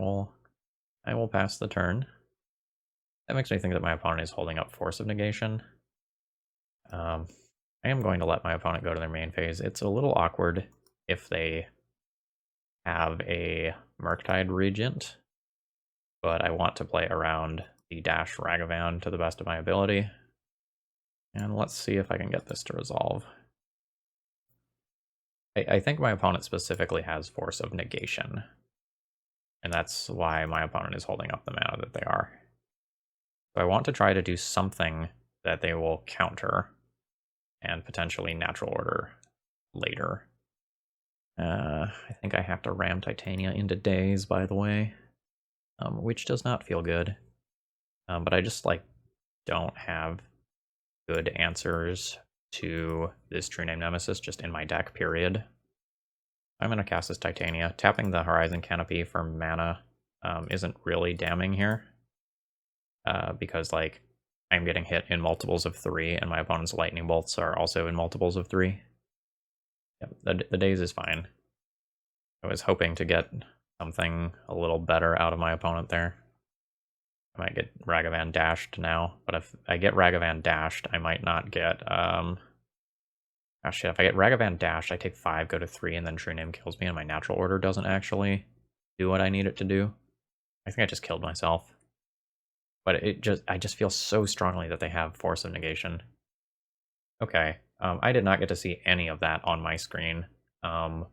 will pass the turn. That makes me think that my opponent is holding up Force of Negation. I am going to let my opponent go to their main phase. It's a little awkward if they have a Murktide Regent, but I want to play around the Dash Ragavan to the best of my ability. And let's see if I can get this to resolve. I think my opponent specifically has Force of Negation, and that's why my opponent is holding up the mana that they are. So I want to try to do something that they will counter and potentially natural order later. I think I have to ram Titania into Days, by the way, which does not feel good. But I just like don't have good answers to this True Name Nemesis just in my deck, period. I'm going to cast this Titania. Tapping the Horizon Canopy for mana isn't really damning here. Because like I'm getting hit in multiples of 3, and my opponent's lightning bolts are also in multiples of 3. Yep, the daze is fine. I was hoping to get something a little better out of my opponent there. I might get Ragavan dashed now, but if I get Ragavan dashed, I might not get, oh shit, if I get Ragavan dashed, I take 5, go to 3, and then True Name kills me, and my natural order doesn't actually do what I need it to do. I think I just killed myself. But I just feel so strongly that they have Force of Negation. Okay, I did not get to see any of that on my screen. I'll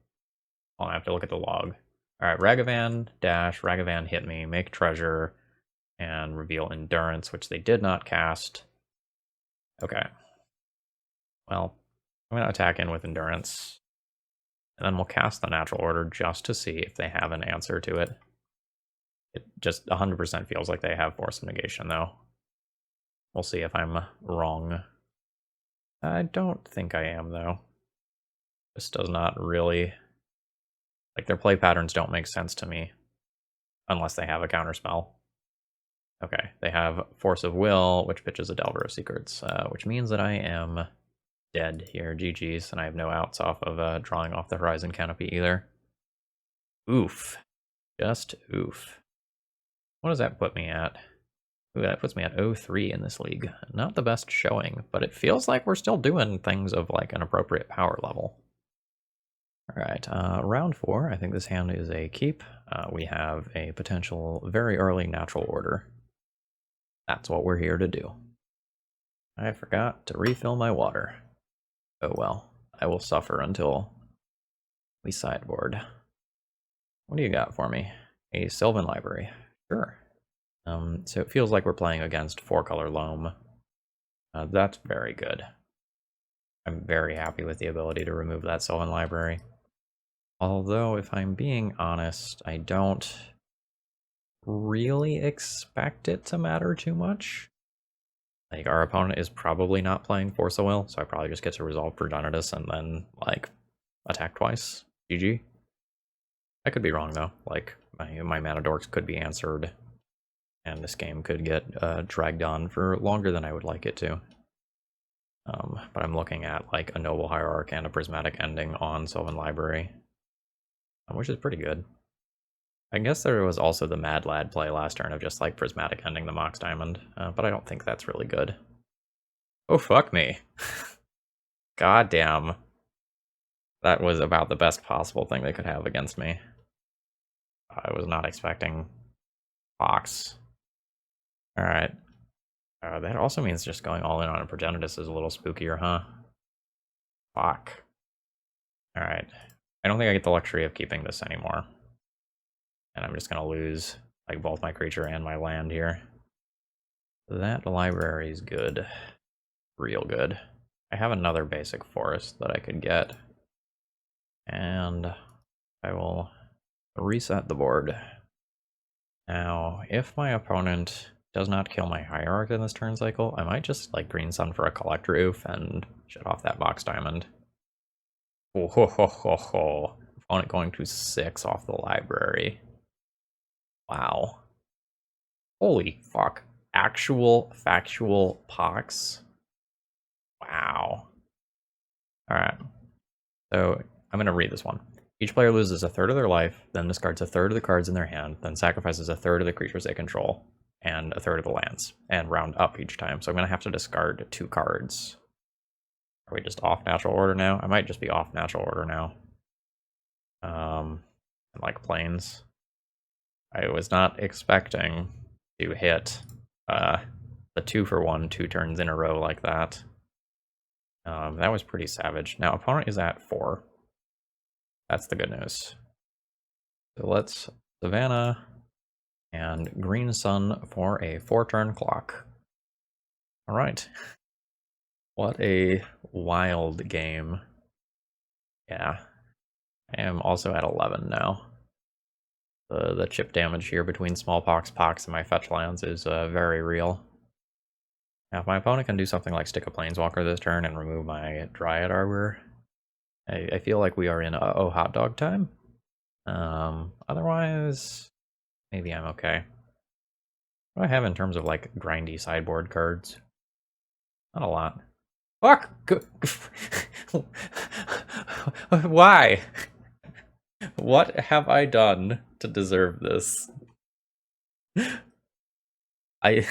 have to look at the log. Alright, Ragavan, dash, Ragavan hit me, make treasure, and reveal endurance, which they did not cast. Okay. Well, I'm going to attack in with endurance. And then we'll cast the natural order just to see if they have an answer to it. It just 100% feels like they have Force of Negation, though. We'll see if I'm wrong. I don't think I am, though. This does not really... Like, their play patterns don't make sense to me. Unless they have a counterspell. Okay, they have Force of Will, which pitches a Delver of Secrets, which means that I am dead here. GG's, and I have no outs off of drawing off the Horizon Canopy either. Oof. Just oof. What does that put me at? Ooh, that puts me at 0-3 in this league. Not the best showing, but it feels like we're still doing things of like an appropriate power level. Alright, round 4. I think this hand is a keep. We have a potential very early natural order. That's what we're here to do. I forgot to refill my water. Oh well, I will suffer until we sideboard. What do you got for me? A Sylvan Library. Sure. So it feels like we're playing against 4-color Loam. That's very good. I'm very happy with the ability to remove that Sylvan Library. Although, if I'm being honest, I don't really expect it to matter too much. Like, our opponent is probably not playing Force of Will, so I probably just get to resolve Progenitus and then, like, attack twice. GG. I could be wrong, though. Like, my Mana Dorks could be answered, and this game could get dragged on for longer than I would like it to. But I'm looking at, like, a Noble Hierarch and a Prismatic Ending on Sylvan Library, which is pretty good. I guess there was also the Mad Lad play last turn of just, like, Prismatic Ending the Mox Diamond, but I don't think that's really good. Oh, fuck me. God damn. That was about the best possible thing they could have against me. I was not expecting Fox. Alright. That also means just going all in on a Progenitus is a little spookier, huh? Fuck. Alright. I don't think I get the luxury of keeping this anymore. And I'm just gonna lose, like, both my creature and my land here. That library is good. Real good. I have another basic forest that I could get. And I will reset the board. Now, if my opponent does not kill my Hierarch in this turn cycle, I might just, like, Green Sun for a Collector Oof and shut off that Box Diamond. Oh ho ho ho ho. Opponent going to 6 off the library. Wow. Holy fuck. Actual factual pox. Wow. Alright. So I'm gonna read this one. Each player loses a third of their life, then discards a third of the cards in their hand, then sacrifices a third of the creatures they control, and a third of the lands, and round up each time. So I'm gonna have to discard 2 cards. Are we just off natural order now? I might just be off natural order now. And like planes. I was not expecting to hit the 2-for-1 2 turns in a row like that. That was pretty savage. Now opponent is at 4. That's the good news. So let's Savannah and Green Sun for a 4-turn clock. Alright. What a wild game. Yeah. I am also at 11 now. The chip damage here between Smallpox, Pox, and my fetch lands is very real. Now, if my opponent can do something like stick a Planeswalker this turn and remove my Dryad Arbor, I feel like we are in oh hot dog time. Otherwise, maybe I'm okay. What do I have in terms of like grindy sideboard cards? Not a lot. Fuck! Why? What have I done to deserve this? I...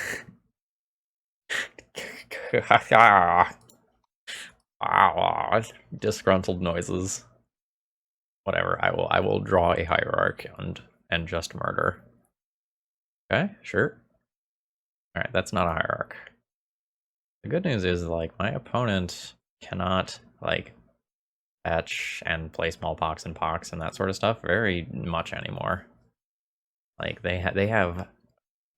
Disgruntled noises. Whatever, I will draw a hierarch and just murder. Okay, sure. Alright, that's not a hierarch. The good news is, like, my opponent cannot, like, fetch and play smallpox and pox and that sort of stuff very much anymore. Like, they have,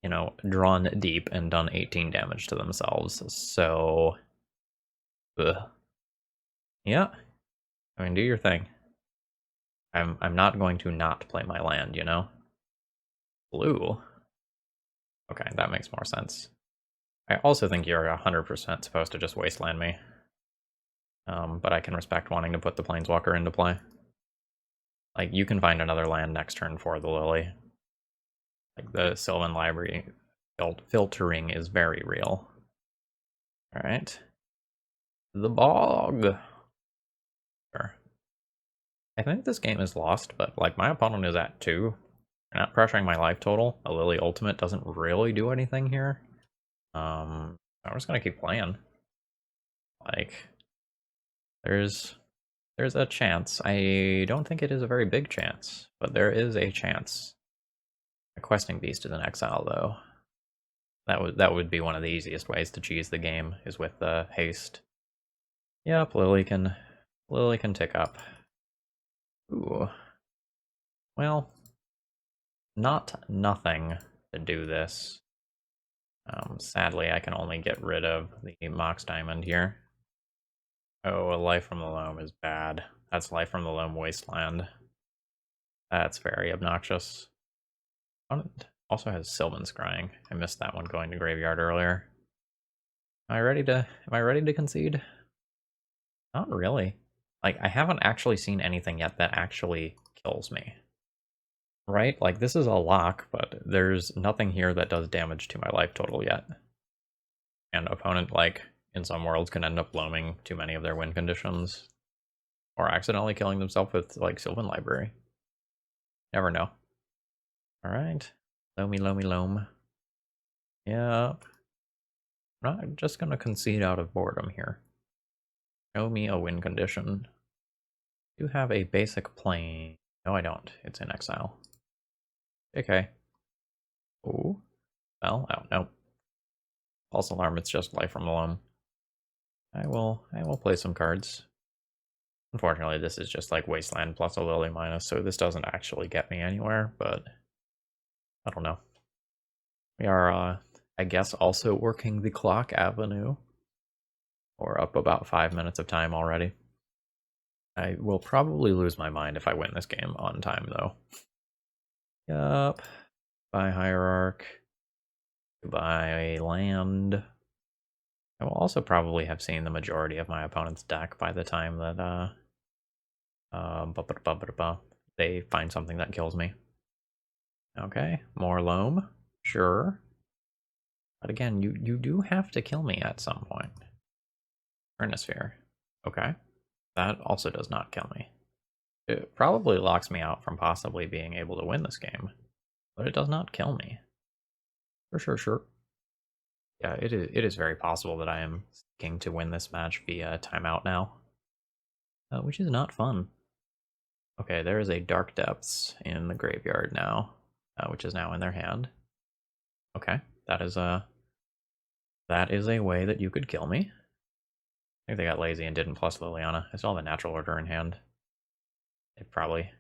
you know, drawn deep and done 18 damage to themselves, so... Ugh. Yeah. I mean, do your thing. I'm not going to not play my land, you know? Blue? Okay, that makes more sense. I also think you're 100% supposed to just wasteland me. But I can respect wanting to put the Planeswalker into play. Like, you can find another land next turn for the Lily. Like, the Sylvan Library filtering is very real. Alright. The Bog! Sure. I think this game is lost, but, like, my opponent is at 2. You're not pressuring my life total. A Lily Ultimate doesn't really do anything here. I'm just gonna keep playing. Like, there's a chance. I don't think it is a very big chance, but there is a chance. A Questing Beast is in exile, though. That would be one of the easiest ways to cheese the game, is with the haste. Yep, Lily can tick up. Ooh. Well, not nothing to do this. Sadly, I can only get rid of the Mox Diamond here. Oh, a Life from the Loam is bad. That's Life from the Loam Wasteland. That's very obnoxious. It also has Sylvan Scrying. I missed that one going to graveyard earlier. Am I ready to concede? Not really. Like, I haven't actually seen anything yet that actually kills me. Right? Like, this is a lock, but there's nothing here that does damage to my life total yet. And opponent, like, in some worlds can end up loaming too many of their win conditions. Or accidentally killing themselves with, like, Sylvan Library. Never know. Alright. Loamy, loamy, loam. Yep. I'm not just gonna concede out of boredom here. Show me a win condition. Do have a basic plane. No, I don't. It's in exile. Okay. Oh. Well, oh, no. False alarm, it's just Life from the Loam. I will play some cards. Unfortunately, this is just like Wasteland plus a Lily minus, so this doesn't actually get me anywhere, but I don't know. We are, I guess, also working the clock avenue. We're up about 5 minutes of time already. I will probably lose my mind if I win this game on time, though. Yup. Buy Hierarch. Buy land. I will also probably have seen the majority of my opponent's deck by the time that they find something that kills me. Okay, more Loam. Sure. But again, you do have to kill me at some point. Sphere. Okay. That also does not kill me. It probably locks me out from possibly being able to win this game, but it does not kill me. Sure. Yeah, it is very possible that I am seeking to win this match via timeout now, which is not fun. Okay, there is a Dark Depths in the graveyard now, which is now in their hand. Okay, that is a way that you could kill me. I think they got lazy and didn't plus Liliana. I still have a natural order in hand. They probably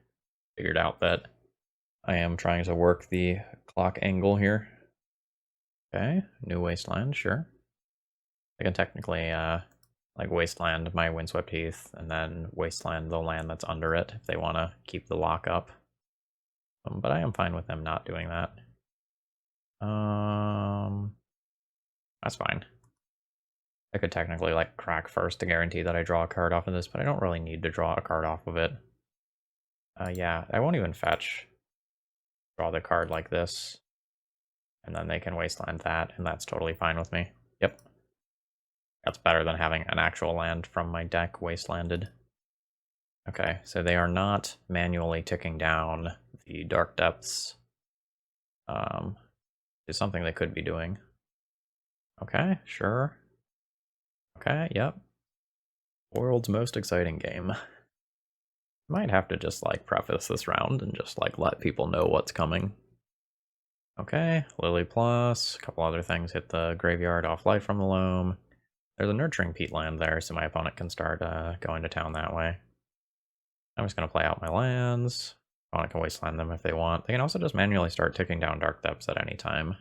figured out that I am trying to work the clock angle here. Okay, new wasteland, sure. I can technically like wasteland my Windswept Heath and then wasteland the land that's under it if they want to keep the lock up. But I am fine with them not doing that. That's fine. I could technically like crack first to guarantee that I draw a card off of this, but I don't really need to draw a card off of it. Yeah, I won't even fetch. Draw the card like this. And then they can wasteland that, and that's totally fine with me. Yep. That's better than having an actual land from my deck wastelanded. Okay, so they are not manually ticking down the Dark Depths. Is something they could be doing. Okay, sure. Okay, yep. World's most exciting game. Might have to just like preface this round and just like let people know what's coming. Okay, Lily Plus, a couple other things hit the graveyard off life from the Loam. There's a Nurturing Peatland there, so my opponent can start going to town that way. I'm just going to play out my lands. Opponent can wasteland them if they want. They can also just manually start ticking down Dark Depths at any time.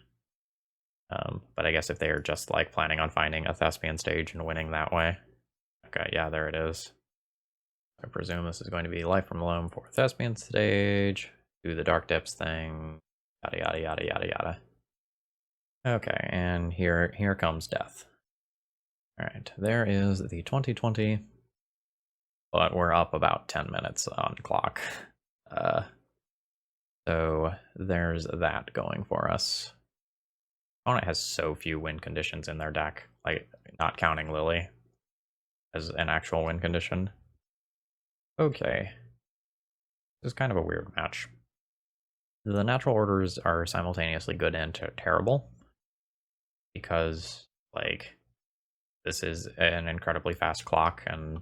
But I guess if they're just like planning on finding a Thespian stage and winning that way. Okay, yeah, there it is. I presume this is going to be life from Loam for Thespian stage. Do the Dark Depths thing. Yada yada yada yada yada. Okay, and here comes death. Alright, there is the 2020. But we're up about 10 minutes on clock. So there's that going for us. Opponent has so few win conditions in their deck, like not counting Lily as an actual win condition. Okay. This is kind of a weird match. The natural orders are simultaneously good and terrible, because like this is an incredibly fast clock and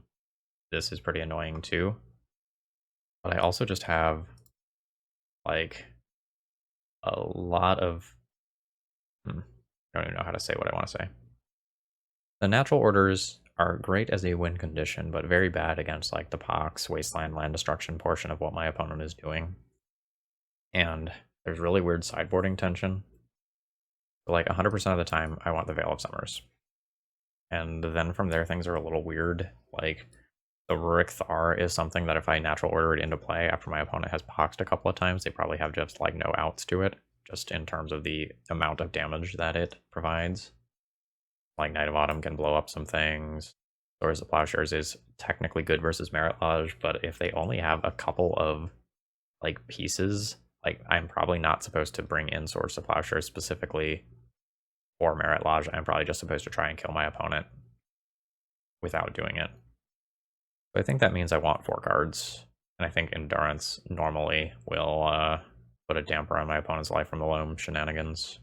this is pretty annoying too. But I also just have like a lot of I don't even know how to say what I want to say. The natural orders are great as a win condition, but very bad against like the Pox, Wasteland, Land Destruction portion of what my opponent is doing. And there's really weird sideboarding tension. So like 100% of the time, I want the Veil of Summers. And then from there, things are a little weird. Like the Rurik Thar is something that if I natural order it into play after my opponent has Poxed a couple of times, they probably have just like no outs to it, just in terms of the amount of damage that it provides. Like Knight of Autumn can blow up some things. Swords of Plowshares is technically good versus Merit Lodge, but if they only have a couple of like pieces, like I'm probably not supposed to bring in Swords of Plowshares specifically for Merit Lodge. I'm probably just supposed to try and kill my opponent without doing it. But I think that means I want 4 cards, and I think Endurance normally will put a damper on my opponent's life from the Loam shenanigans.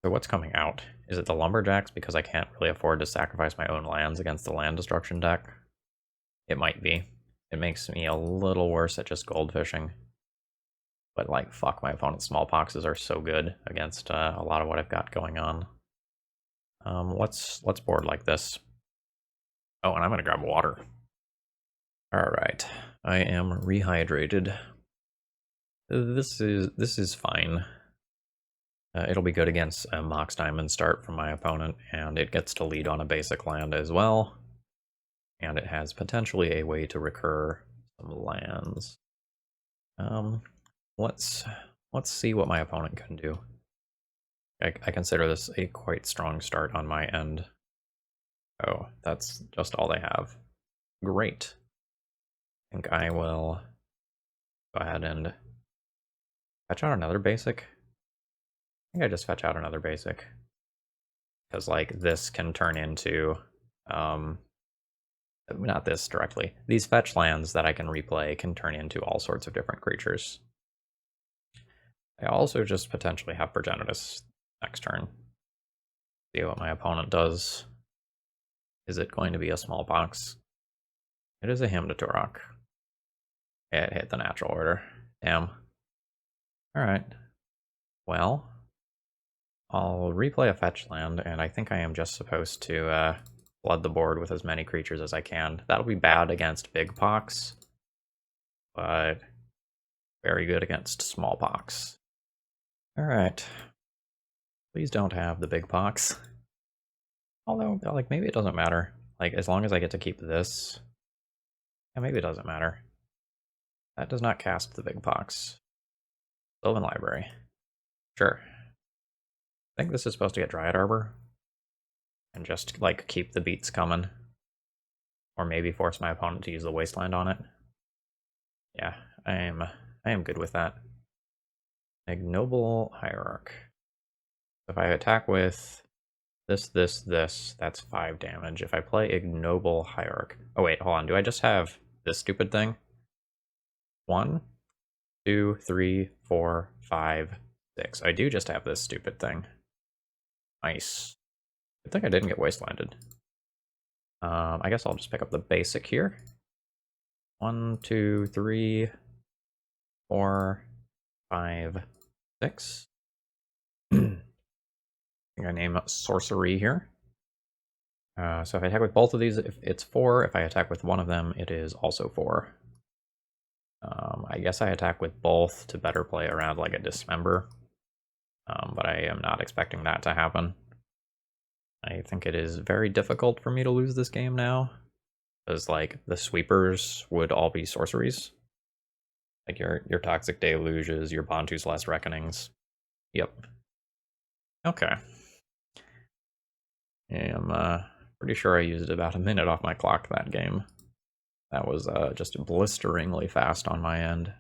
So what's coming out? Is it the Lumberjacks because I can't really afford to sacrifice my own lands against the land destruction deck? It might be. It makes me a little worse at just gold fishing. But like, fuck, my opponent's smallpoxes are so good against a lot of what I've got going on. Let's board like this. Oh, and I'm gonna grab water. Alright, I am rehydrated. This is fine. It'll be good against a Mox Diamond start from my opponent, and it gets to lead on a basic land as well. And it has potentially a way to recur some lands. Let's see what my opponent can do. I consider this a quite strong start on my end. Oh, that's just all they have. Great. I think I will go ahead and fetch out another basic. I think I just fetch out another basic. Because like this can turn into not this directly. These fetch lands that I can replay can turn into all sorts of different creatures. I also just potentially have Progenitus next turn. See what my opponent does. Is it going to be a smallpox? It is a Hymn to Turok. It hit the natural order. Damn. Alright. Well, I'll replay a fetch land, and I think I am just supposed to flood the board with as many creatures as I can. That'll be bad against big pox, but very good against smallpox. Alright. Please don't have the big pox. Although, like, maybe it doesn't matter. Like, as long as I get to keep this. Yeah, maybe it doesn't matter. That does not cast the big pox. Sylvan Library. Sure. I think this is supposed to get Dryad Arbor. And just, like, keep the beats coming. Or maybe force my opponent to use the Wasteland on it. Yeah, I am good with that. Ignoble Hierarch. If I attack with this. That's 5 damage. If I play Ignoble Hierarch... Oh wait, hold on. Do I just have this stupid thing? 1, 2, 3, 4, 5, 6. I do just have this stupid thing. Nice. I think I didn't get wastelanded. I guess I'll just pick up the basic here. 1, 2, 3, 4, 5, 6. I think I name sorcery here. So if I attack with both of these, if it's 4. If I attack with one of them, it is also 4. I guess I attack with both to better play around like a dismember. But I am not expecting that to happen. I think it is very difficult for me to lose this game now. Because like the sweepers would all be sorceries. Like your Toxic Deluges, your Bantu's Last Reckonings. Yep. Okay. I'm pretty sure I used about a minute off my clock that game. That was just blisteringly fast on my end.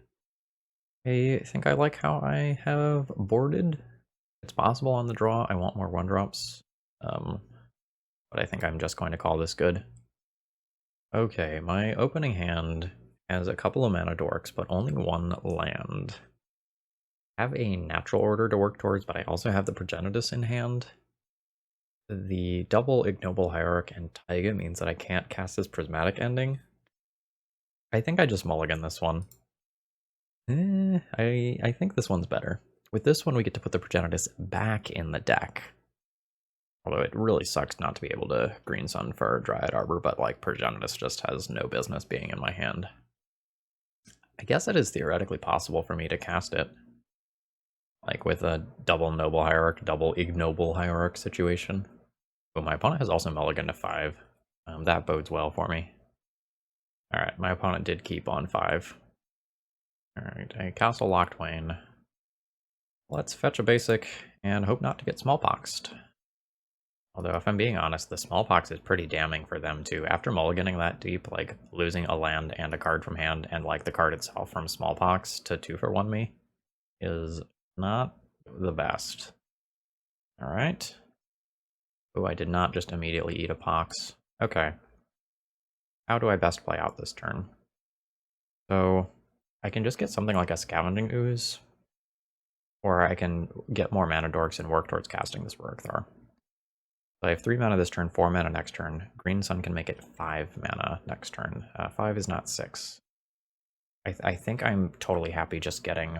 I think I like how I have boarded. It's possible on the draw. I want more 1-drops. But I think I'm just going to call this good. Okay, my opening hand has a couple of mana dorks, but only 1 land. I have a natural order to work towards, but I also have the Progenitus in hand. The double Ignoble Hierarch and Taiga means that I can't cast this Prismatic Ending. I think I just mulligan this one. I think this one's better. With this one, we get to put the Progenitus back in the deck. Although it really sucks not to be able to Green Sun for Dryad Arbor, but like Progenitus just has no business being in my hand. I guess it is theoretically possible for me to cast it. Like with a double Noble Hierarch, double Ignoble Hierarch situation. But my opponent has also mulliganed to 5. That bodes well for me. Alright, my opponent did keep on 5. Alright, I castle Loctwain. Let's fetch a basic and hope not to get smallpoxed. Although, if I'm being honest, the smallpox is pretty damning for them too. After mulliganing that deep, like losing a land and a card from hand, and like the card itself from smallpox to 2-for-1 me, is not the best. Alright. Oh, I did not just immediately eat a pox. Okay. How do I best play out this turn? So, I can just get something like a Scavenging Ooze, or I can get more mana dorks and work towards casting this Rorikthar. So I have 3 mana this turn, 4 mana next turn. Green Sun can make it 5 mana next turn. 5 is not 6. I think I'm totally happy just getting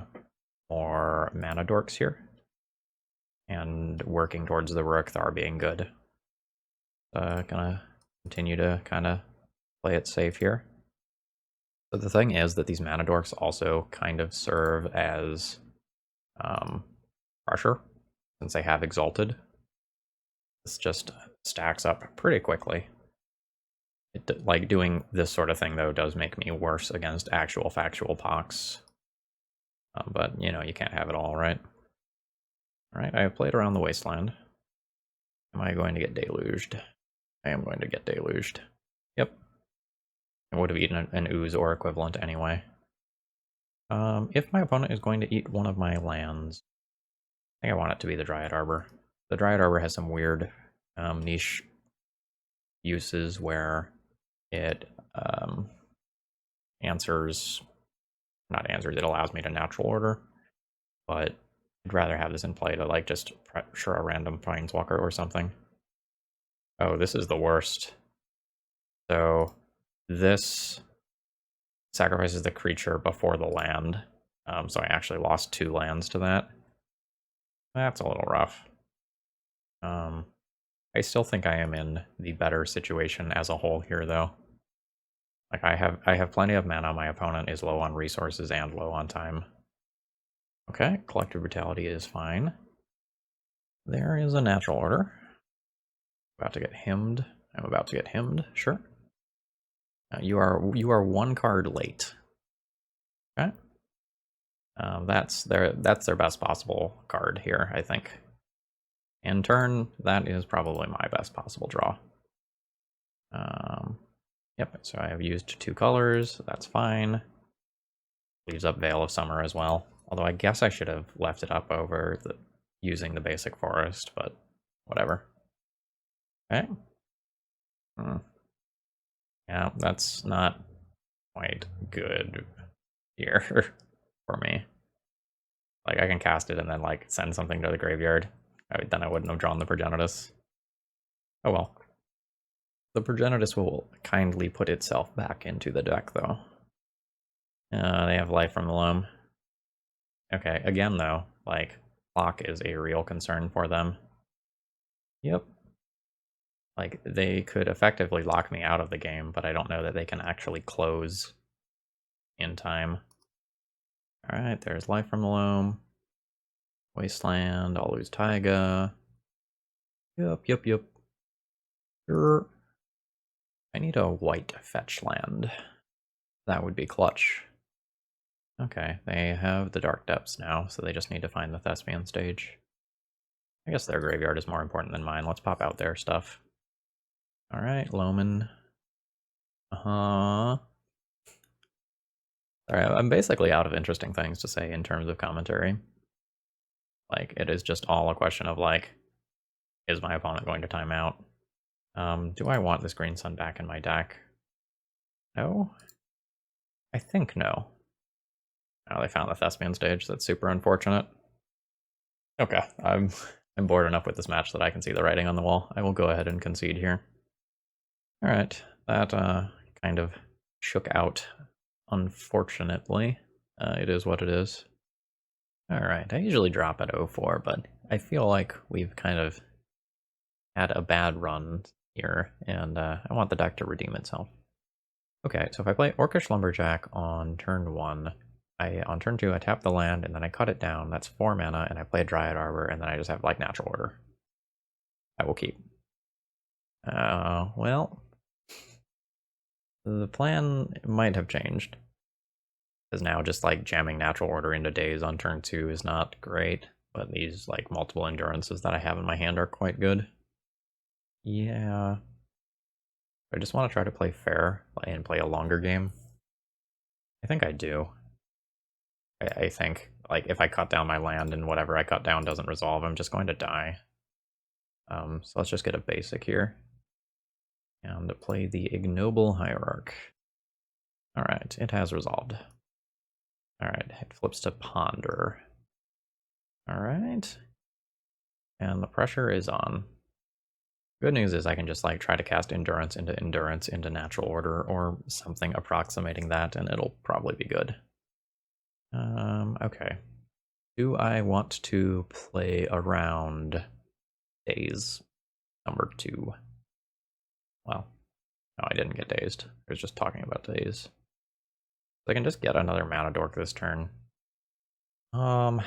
more mana dorks here. And working towards the Rorikthar being good. Gonna continue to kind of play it safe here. But the thing is that these mana dorks also kind of serve as pressure, since they have Exalted. This just stacks up pretty quickly. Like, doing this sort of thing, though, does make me worse against actual factual pox. But, you know, you can't have it all, right? Alright, I have played around the wasteland. Am I going to get deluged? I am going to get deluged. Yep. I would have eaten an ooze or equivalent anyway. If my opponent is going to eat one of my lands, I think I want it to be the Dryad Arbor. The Dryad Arbor has some weird niche uses where it it allows me to natural order, but I'd rather have this in play to like just pressure a random Planeswalker or something. Oh, this is the worst. So this sacrifices the creature before the land, so I actually lost 2 lands to that. That's a little rough. I still think I am in the better situation as a whole here, though. Like, I have plenty of mana. My opponent is low on resources and low on time. Okay, Collective Brutality is fine. There is a natural order. About to get hymned. I'm about to get hymned. Sure. You are 1 card late. Okay. That's their best possible card here, I think. In turn, that is probably my best possible draw. Yep, so I have used 2 colors, that's fine. Leaves up Veil of Summer as well. Although I guess I should have left it up over using the basic forest, but whatever. Okay. Yeah, that's not quite good here for me. Like, I can cast it and then, like, send something to the graveyard. Then I wouldn't have drawn the Progenitus. Oh well. The Progenitus will kindly put itself back into the deck, though. They have life from the Loam. Okay, again, though, like, clock is a real concern for them. Yep. Like, they could effectively lock me out of the game, but I don't know that they can actually close in time. Alright, there's life from the Loam. Wasteland, I'll lose Taiga. Yep. Sure. I need a white fetch land. That would be clutch. Okay, they have the Dark Depths now, so they just need to find the Thespian stage. I guess their graveyard is more important than mine. Let's pop out their stuff. Alright, Loam. Alright, I'm basically out of interesting things to say in terms of commentary. Like, it is just all a question of, like, is my opponent going to time out? Do I want this Green Sun back in my deck? No? I think no. Oh, they found the Thespian stage. That's super unfortunate. Okay, I'm bored enough with this match that I can see the writing on the wall. I will go ahead and concede here. Alright, that kind of shook out, unfortunately. It is what it is. Alright, I usually drop at 0-4, but I feel like we've kind of had a bad run here, and I want the deck to redeem itself. Okay, so if I play Orcish Lumberjack on turn 1, on turn 2 I tap the land, and then I cut it down, that's 4 mana, and I play Dryad Arbor, and then I just have, like, Natural Order. I will keep. Well, the plan might have changed. Because now just, like, jamming Natural Order into Daze on turn 2 is not great, but these, like, multiple endurances that I have in my hand are quite good. Yeah. I just want to try to play fair and play a longer game. I think I do. I think, like, if I cut down my land and whatever I cut down doesn't resolve, I'm just going to die. So let's just get a basic here. And play the Ignoble Hierarch. Alright, it has resolved. Alright, it flips to Ponder. Alright. And the pressure is on. Good news is I can just, like, try to cast Endurance into Natural Order or something approximating that, and it'll probably be good. Okay. Do I want to play around Daze number 2? Well, no, I didn't get dazed. I was just talking about Daze. I can just get another Mana Dork this turn. I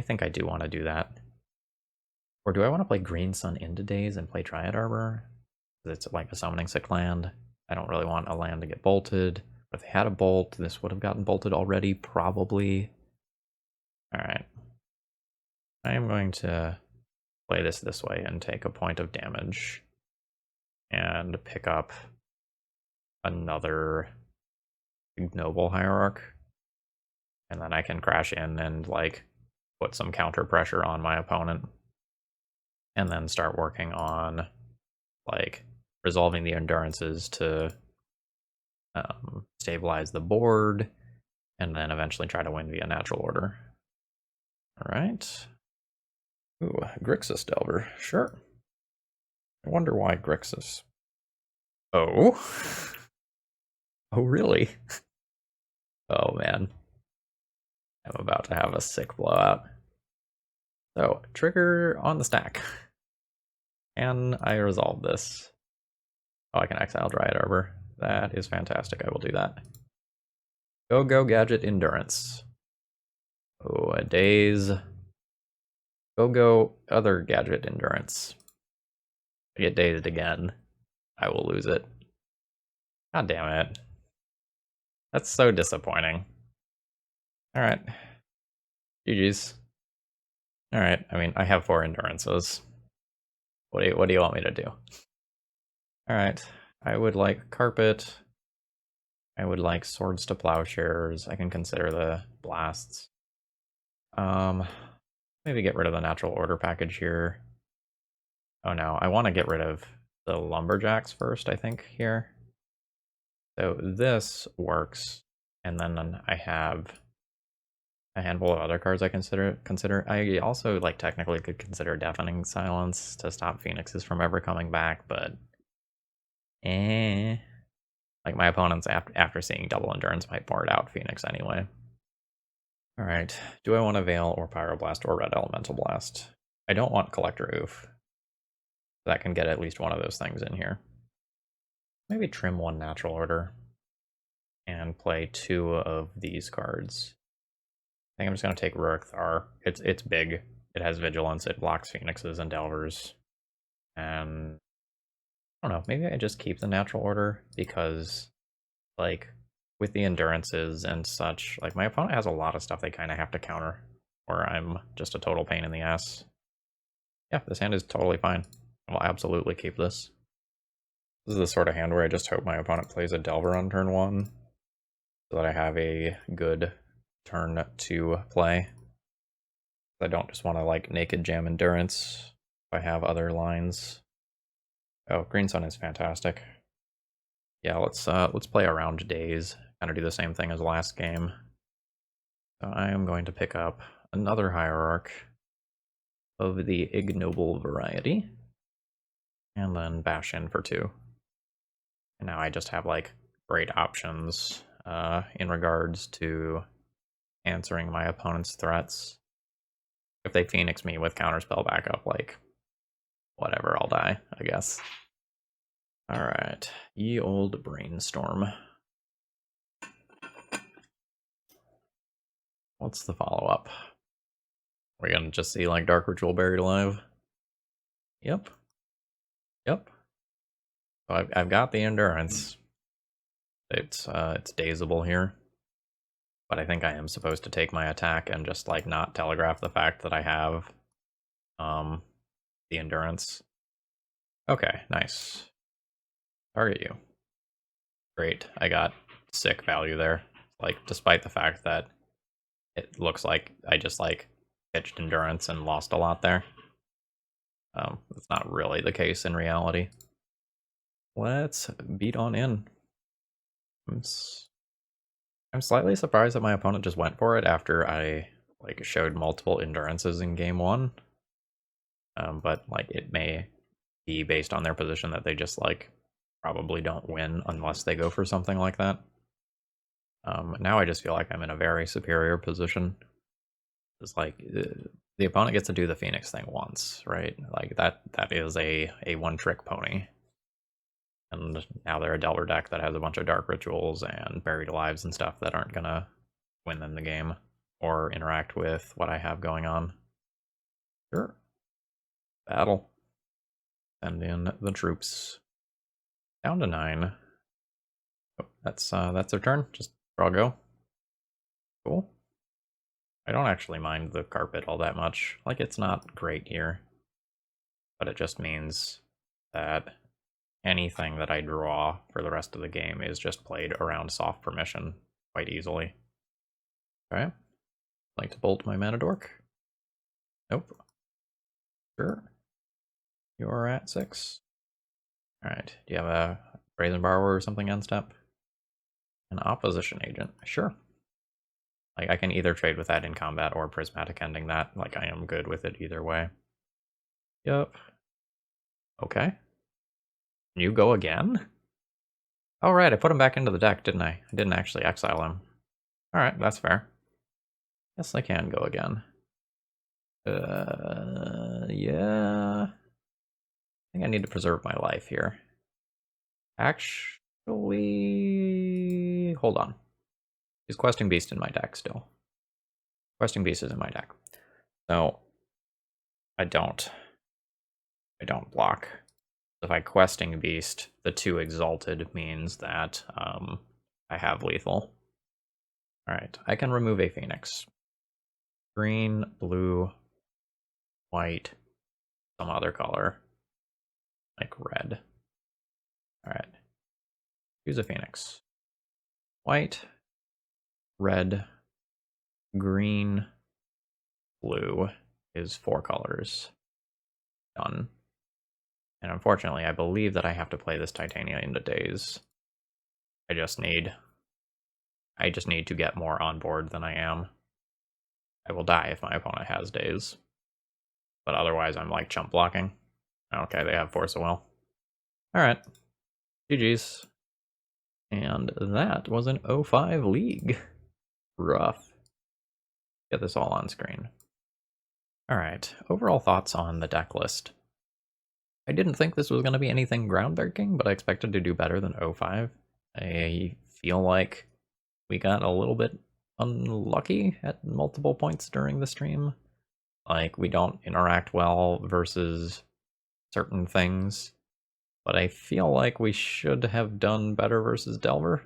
think I do want to do that. Or do I want to play Green Sun into Daze and play Dryad Arbor? It's like a summoning sick land. I don't really want a land to get bolted. But if they had a bolt, this would have gotten bolted already, probably. Alright. I am going to play this way and take a point of damage. And pick up another Ignoble Hierarch. And then I can crash in and, like, put some counter pressure on my opponent. And then start working on, like, resolving the endurances to stabilize the board, and then eventually try to win via Natural Order. Alright. Ooh, Grixis Delver. Sure. I wonder why Grixis. Oh? Oh, really? Oh, man. I'm about to have a sick blowout. So, trigger on the stack. Can I resolve this? Oh, I can exile Dryad Arbor. That is fantastic. I will do that. Go Gadget Endurance. Oh, a Daze. Go other Gadget Endurance. I get dazed again. I will lose it. God damn it. That's so disappointing. Alright. GG's. Alright, I mean, I have 4 endurances. What do you want me to do? Alright, I would like Carpet. I would like Swords to Plowshares. I can consider the Blasts. Maybe get rid of the Natural Order package here. Oh no, I want to get rid of the Lumberjacks first, I think, here. So this works, and then I have a handful of other cards I consider. I also, like, technically could consider Deafening Silence to stop Phoenixes from ever coming back, but like, my opponents after seeing double endurance might board out Phoenix anyway. All right, do I want to Veil or Pyroblast or Red Elemental Blast? I don't want Collector Oof. That can get at least one of those things in here. Maybe trim one Natural Order and play 2 of these cards. I think I'm just going to take Rurik Thar. It's big. It has Vigilance. It blocks Phoenixes and Delvers. And I don't know, maybe I just keep the Natural Order because, like, with the Endurances and such, like, my opponent has a lot of stuff they kind of have to counter, or I'm just a total pain in the ass. Yeah, this hand is totally fine. I'll absolutely keep this. This is the sort of hand where I just hope my opponent plays a Delver on turn 1, so that I have a good turn 2 play. I don't just want to, like, naked jam Endurance if I have other lines. Oh, Green Sun is fantastic. Yeah, let's play around Days. Kind of do the same thing as last game. So I am going to pick up another Hierarch of the Ignoble variety, and then bash in for 2. And now I just have, like, great options in regards to answering my opponent's threats. If they Phoenix me with counterspell backup, like, whatever, I'll die, I guess. Alright, ye old brainstorm. What's the follow-up? We're gonna just see, like, Dark Ritual Buried Alive? Yep. Yep. So I've got the Endurance. It's dazable here. But I think I am supposed to take my attack and just, like, not telegraph the fact that I have the Endurance. Okay, nice. Target you. Great, I got sick value there. Like, despite the fact that it looks like I just, like, pitched Endurance and lost a lot there. That's not really the case in reality. Let's beat on in. I'm slightly surprised that my opponent just went for it after I, like, showed multiple Endurances in game 1. But, like, it may be based on their position that they just, like, probably don't win unless they go for something like that. Now I just feel like I'm in a very superior position. It's like, the opponent gets to do the Phoenix thing once, right? Like, that is a one-trick pony. And now they're a Delver deck that has a bunch of Dark Rituals and Buried Alives and stuff that aren't gonna win them the game or interact with what I have going on. Sure. Battle. Send in the troops. Down to 9. Oh, that's their turn. Just draw go. Cool. I don't actually mind the carpet all that much. Like, it's not great here. But it just means that anything that I draw for the rest of the game is just played around soft permission quite easily. Okay. Like to bolt my mana dork? Nope. Sure. You're at 6. Alright. Do you have a Brazen Borrower or something on step? An opposition agent. Sure. Like, I can either trade with that in combat or prismatic ending that. Like, I am good with it either way. Yep. Okay. You go again? Oh, right, I put him back into the deck, didn't I? I didn't actually exile him. Alright, that's fair. Yes, I can go again. Yeah. I think I need to preserve my life here. Actually, hold on. Is Questing Beast in my deck still? Questing Beast is in my deck. So, I don't block. If I Questing Beast, the 2 Exalted means that I have lethal. Alright, I can remove a Phoenix. Green, blue, white, some other color. Like red. Alright. Choose a Phoenix. White, red, green, blue is 4 colors. Done. And unfortunately, I believe that I have to play this Titania into days. I just need to get more on board than I am. I will die if my opponent has days. But otherwise, I'm like chump blocking. Okay, they have Force of Will. Alright. GG's. And that was an 0-5 league. Rough. Get this all on screen. Alright, overall thoughts on the deck list. I didn't think this was going to be anything groundbreaking, but I expected to do better than 0-5. I feel like we got a little bit unlucky at multiple points during the stream. Like, we don't interact well versus certain things, but I feel like we should have done better versus Delver.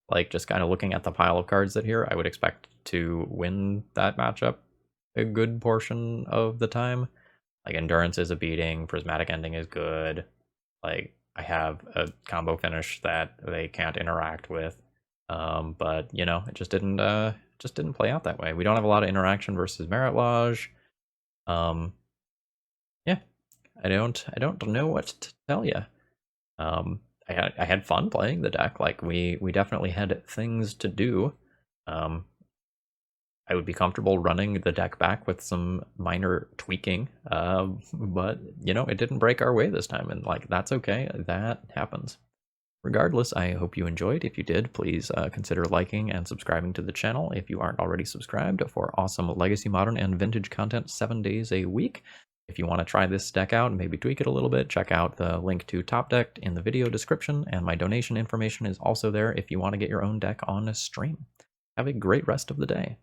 Like, just kind of looking at the pile of cards that here, I would expect to win that matchup a good portion of the time. Like, Endurance is a beating, Prismatic Ending is good. Like, I have a combo finish that they can't interact with. But, you know, it just didn't play out that way. We don't have a lot of interaction versus Merit Lodge. Yeah, I don't know what to tell you. I had fun playing the deck. Like, we definitely had things to do. I would be comfortable running the deck back with some minor tweaking, but, you know, it didn't break our way this time, and, like, that's okay. That happens. Regardless, I hope you enjoyed. If you did, please consider liking and subscribing to the channel if you aren't already subscribed for awesome Legacy, Modern, and Vintage content 7 days a week. If you want to try this deck out and maybe tweak it a little bit, check out the link to Top Deck in the video description, and my donation information is also there if you want to get your own deck on stream. Have a great rest of the day.